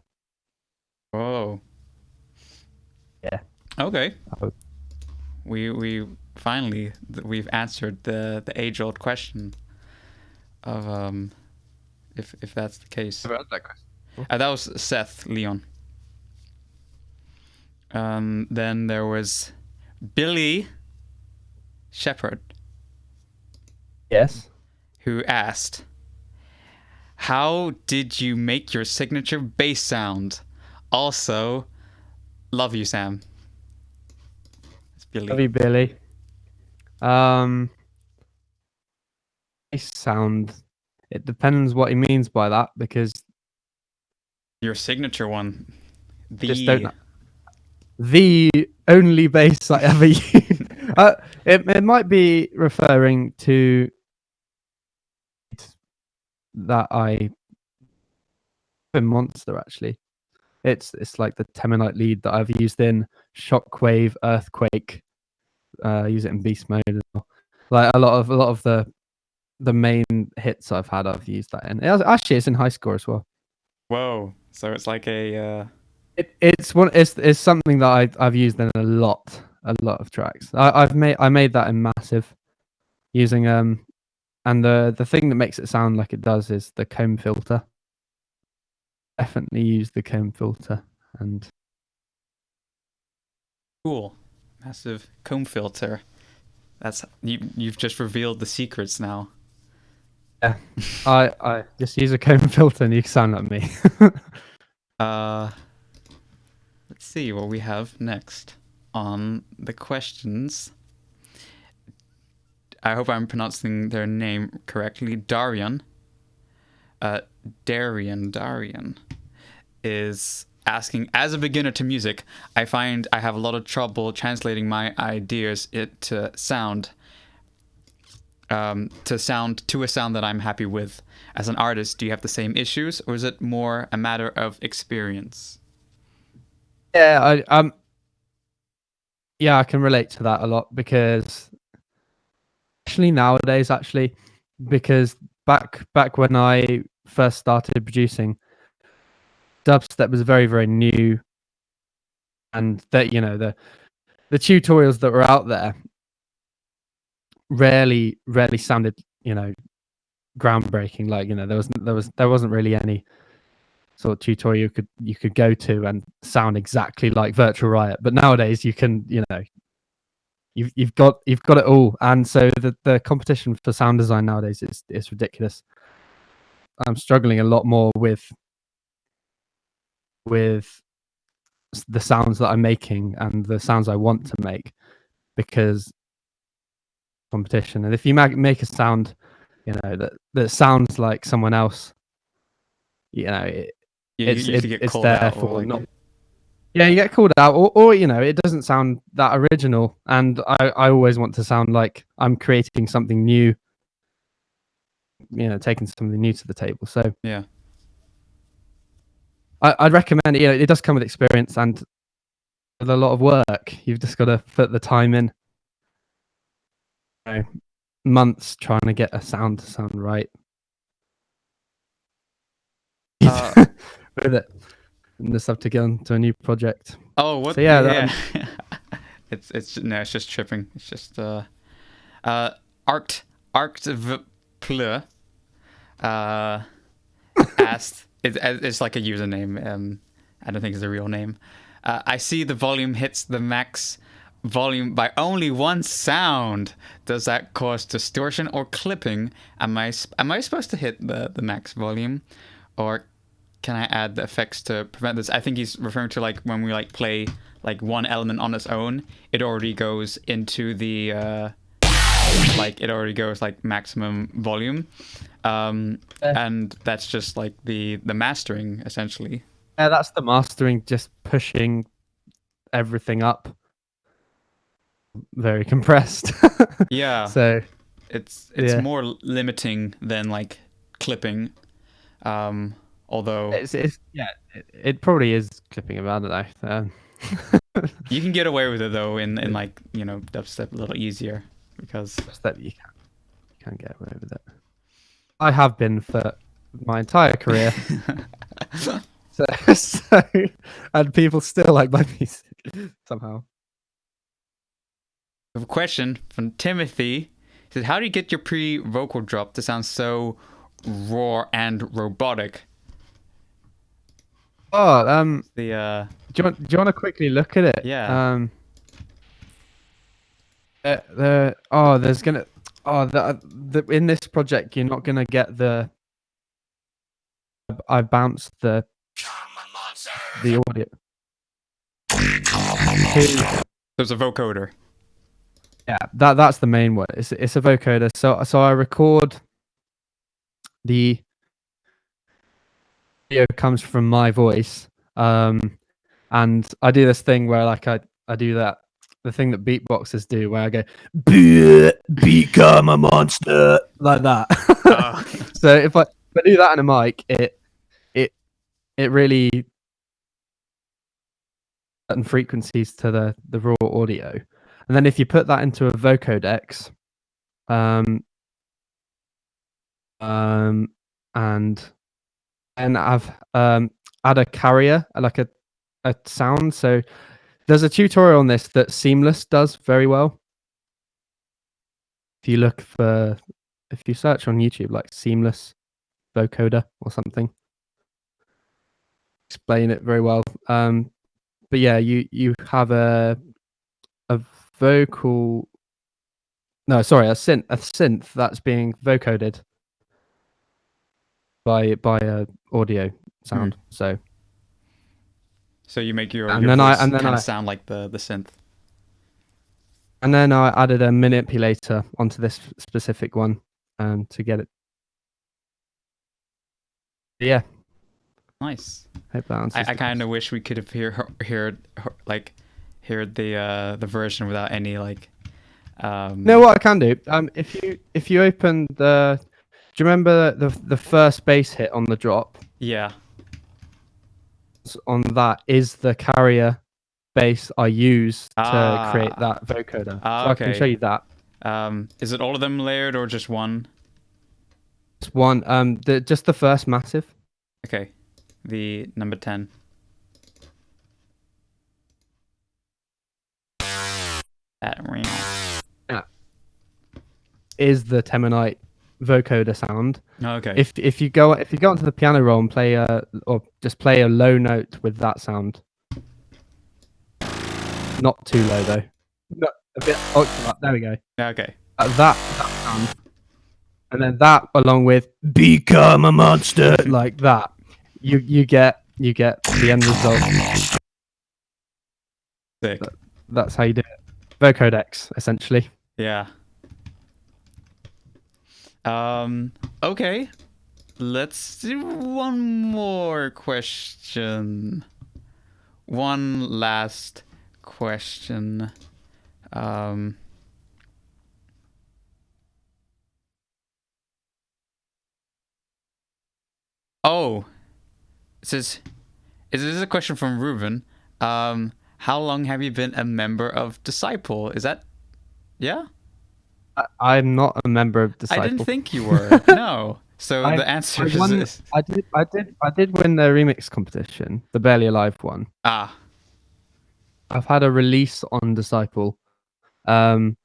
Oh.
Yeah.
Okay. We finally we've answered the age-old question of if that's the case.
About that question.
That was Seth Leon. Then there was Billy Shepherd.
Yes.
Who asked, "How did you make your signature bass sound? Also, love you, Sam." It's Billy.
Love you, Billy. Bass sound. It depends what he means by that, because
Your signature one.
the only bass I ever used. It might be referring to that I in Monster, actually. It's like the Teminite lead that I've used in Shockwave, Earthquake. Use it in Beast Mode as well. Like a lot of the main hits I've had, I've used that in. Actually, it's in High Score as well.
Whoa! So it's like a.
It's something that I've used in a lot of tracks. I made that in Massive, using and the thing that makes it sound like it does is the comb filter. Definitely use the comb filter. And
Cool. Massive comb filter. That's you've just revealed the secrets now.
yeah, I just use a comb filter and you sound like me.
Let's see what we have next on the questions. I hope I'm pronouncing their name correctly. Darian is asking, "As a beginner to music, I find I have a lot of trouble translating my ideas to sound to a sound that I'm happy with. As an artist, do you have the same issues, or is it more a matter of experience?"
Yeah, I can relate to that a lot, because especially nowadays, because back when I first started producing, dubstep was very, very new, and that, you know, the tutorials that were out there rarely sounded, you know, groundbreaking. Like, you know, there wasn't really any sort of tutorial you could go to and sound exactly like Virtual Riot. But nowadays you can, you know, you've got it all, and so the competition for sound design nowadays is ridiculous. I'm struggling a lot more with the sounds that I'm making and the sounds I want to make, because competition. And if you make a sound, you know, that sounds like someone else, you know, it's there for not. Yeah, you get called out, or you know, it doesn't sound that original, and I always want to sound like I'm creating something new, you know, taking something new to the table. So
Yeah,
I'd recommend it. You know, it does come with experience and with a lot of work. You've just got to put the time in. You know, months trying to get a sound to sound right. With it. and the stuff to get onto a new project.
Oh, what?
So yeah,
Yeah. it's just tripping. It's just Arctvple asked. It's like a username. I don't think it's a real name. I see the volume hits the max volume by only one sound. Does that cause distortion or clipping? Am I supposed to hit the max volume, or can I add the effects to prevent this? I think he's referring to like when we like play like one element on its own, it already goes into the like it already goes like maximum volume, and that's just like the mastering essentially.
Yeah, that's the mastering, just pushing everything up, very compressed.
Yeah.
So
it's
yeah.
more limiting than like clipping. Although
it probably is clipping about it though.
you can get away with it though in like, you know, dubstep a little easier because
that you can get away with it. I have been for my entire career. so and people still like my music somehow.
I have a question from Timothy. He says, how do you get your pre-vocal drop to sound so raw and robotic?
Oh,
the
do you want to quickly look at it?
Yeah.
There's gonna in this project you're not gonna get the. I bounced the audio.
There's a vocoder.
Yeah, that's the main one. It's a vocoder. So I record the audio comes from my voice, and I do this thing where like I do the thing that beatboxers do, where I go become a monster like that. So if I do that on a mic, it really certain frequencies to the raw audio, and then if you put that into a vocodex, and I've add a carrier, like a sound. So there's a tutorial on this that Seamless does very well. If you search on YouTube like Seamless vocoder or something, explain it very well. But yeah, you have a vocal, no, sorry, a synth that's being vocoded by a audio sound. So
you make your
and
your
then
voice
kind
of sound like the synth.
And then I added a manipulator onto this specific one to get it. Yeah.
Nice.
Hope that answers.
I kind of wish we could have heard the version without any like.
No, what I can do, if you open the, do you remember the first bass hit on the drop?
Yeah.
On that is the carrier bass I use to create that vocoder. So
okay.
I can show you that.
Is it all of them layered or just one?
Just one. Just the first massive.
Okay. The number 10. That ring.
Yeah. Is the Teminite vocoder sound.
Okay.
If you go onto the piano roll and play or just play a low note with that sound. Not too low though. No, a bit. Oh, there we go.
Okay.
That sound, and then that along with "Become a Monster" like that, you get the end result.
Sick.
That's how you do it. Vocodex, essentially.
Yeah. Okay. Let's do one more question. One last question. Oh, is this a question from Ruben? How long have you been a member of Disciple? Is that, yeah?
I'm not a member of Disciple.
I didn't think you were. No, So the answer is
won,
this.
I did win the remix competition, the Barely Alive one.
Ah,
I've had a release on Disciple, but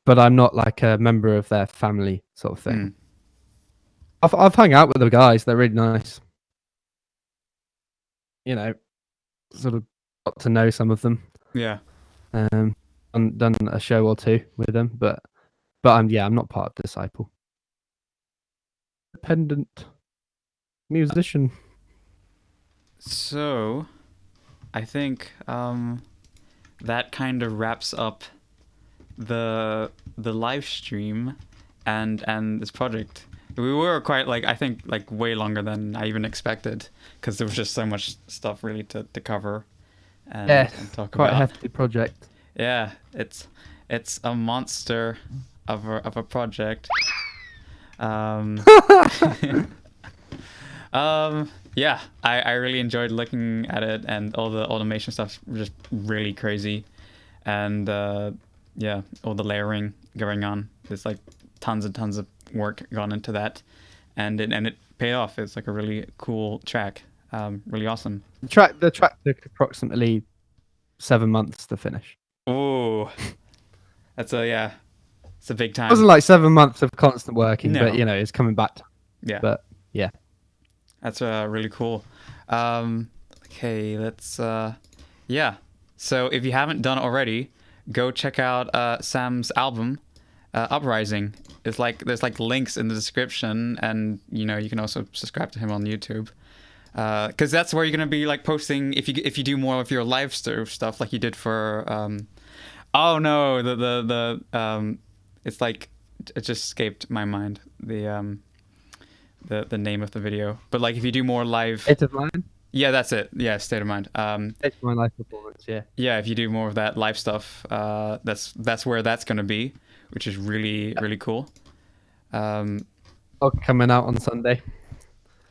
I'm not like a member of their family sort of thing. I've hung out with the guys; they're really nice. You know, sort of got to know some of them.
yeah.
And done a show or two with them, but I'm not part of Disciple. Independent musician.
So, I think that kind of wraps up the live stream and this project. We were quite I think way longer than I even expected, because there was just so much stuff really to cover and talk
quite
about.
a hefty project.
Yeah, it's a monster of a project. Yeah, I really enjoyed looking at it, and all the automation stuff's just really crazy, and yeah, all the layering going on. There's tons and tons of work gone into that, and it paid off. It's a really cool track, really awesome.
The track took approximately 7 months to finish.
Ooh, it's a big time.
It wasn't 7 months of constant working,
No.
but it's coming back.
Yeah.
But yeah.
That's really cool. Okay, let's yeah. So if you haven't done it already, go check out Sam's album, Uprising. It's there's links in the description, and you can also subscribe to him on YouTube. Because that's where you're gonna be posting if you do more of your live stuff like you did for oh no, the it's it just escaped my mind, the name of the video, but if you do more live
State of Mind.
Yeah, that's it. Yeah, State of Mind.
State of Mind live performance. Yeah.
Yeah, if you do more of that live stuff, that's where that's gonna be, which is really cool.
Coming out on Sunday.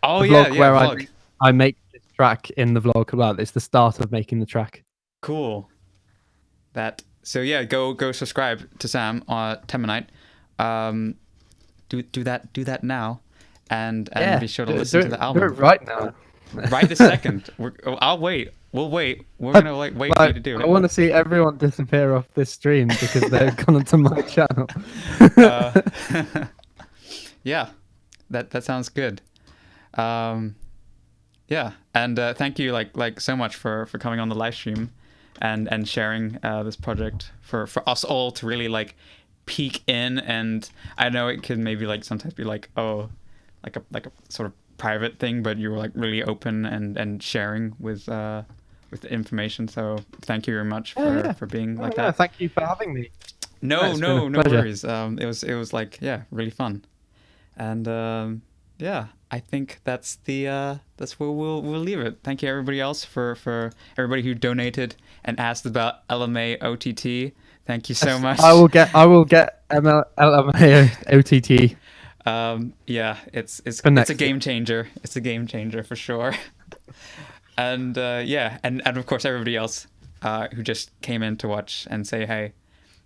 Oh
the
yeah,
vlog where
vlog.
I make this track in the vlog. Well, it's the start of making the track.
Cool. So yeah, go subscribe to Sam on Teminite. Do that now, and be sure to listen to the album.
Do it right now.
Right this second. I'll wait. We'll wait. We're gonna wait for you to do it.
I want to see everyone disappear off this stream because they've gone onto my channel.
Yeah, that sounds good. Yeah, and thank you so much for coming on the live stream and sharing this project for us all to really peek in. And I know it can maybe sometimes be a sort of private thing, but you were really open and sharing with the information. So thank you very much for being that.
Yeah, thank you for having me.
No worries. It was really fun. And yeah, I think that's where we'll leave it. Thank you everybody else for everybody who donated and asked about LMA OTT. Thank you so much.
I will get LMA OTT.
Yeah, it's a game changer. It's a game changer for sure. And yeah, and of course everybody else who just came in to watch and say hey.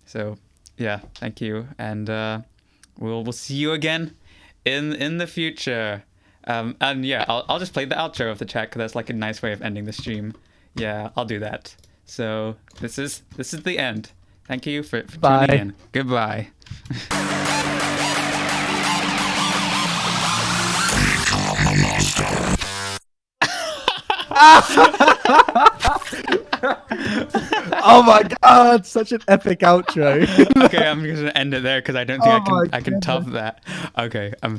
So yeah, thank you, and we'll see you again in the future. And yeah, I'll just play the outro of the track because that's a nice way of ending the stream. Yeah, I'll do that. So this is the end. Thank you for tuning in. Goodbye.
Oh my god, such an epic outro.
Okay, I'm just gonna end it there because I don't think I can top that. Okay, I'm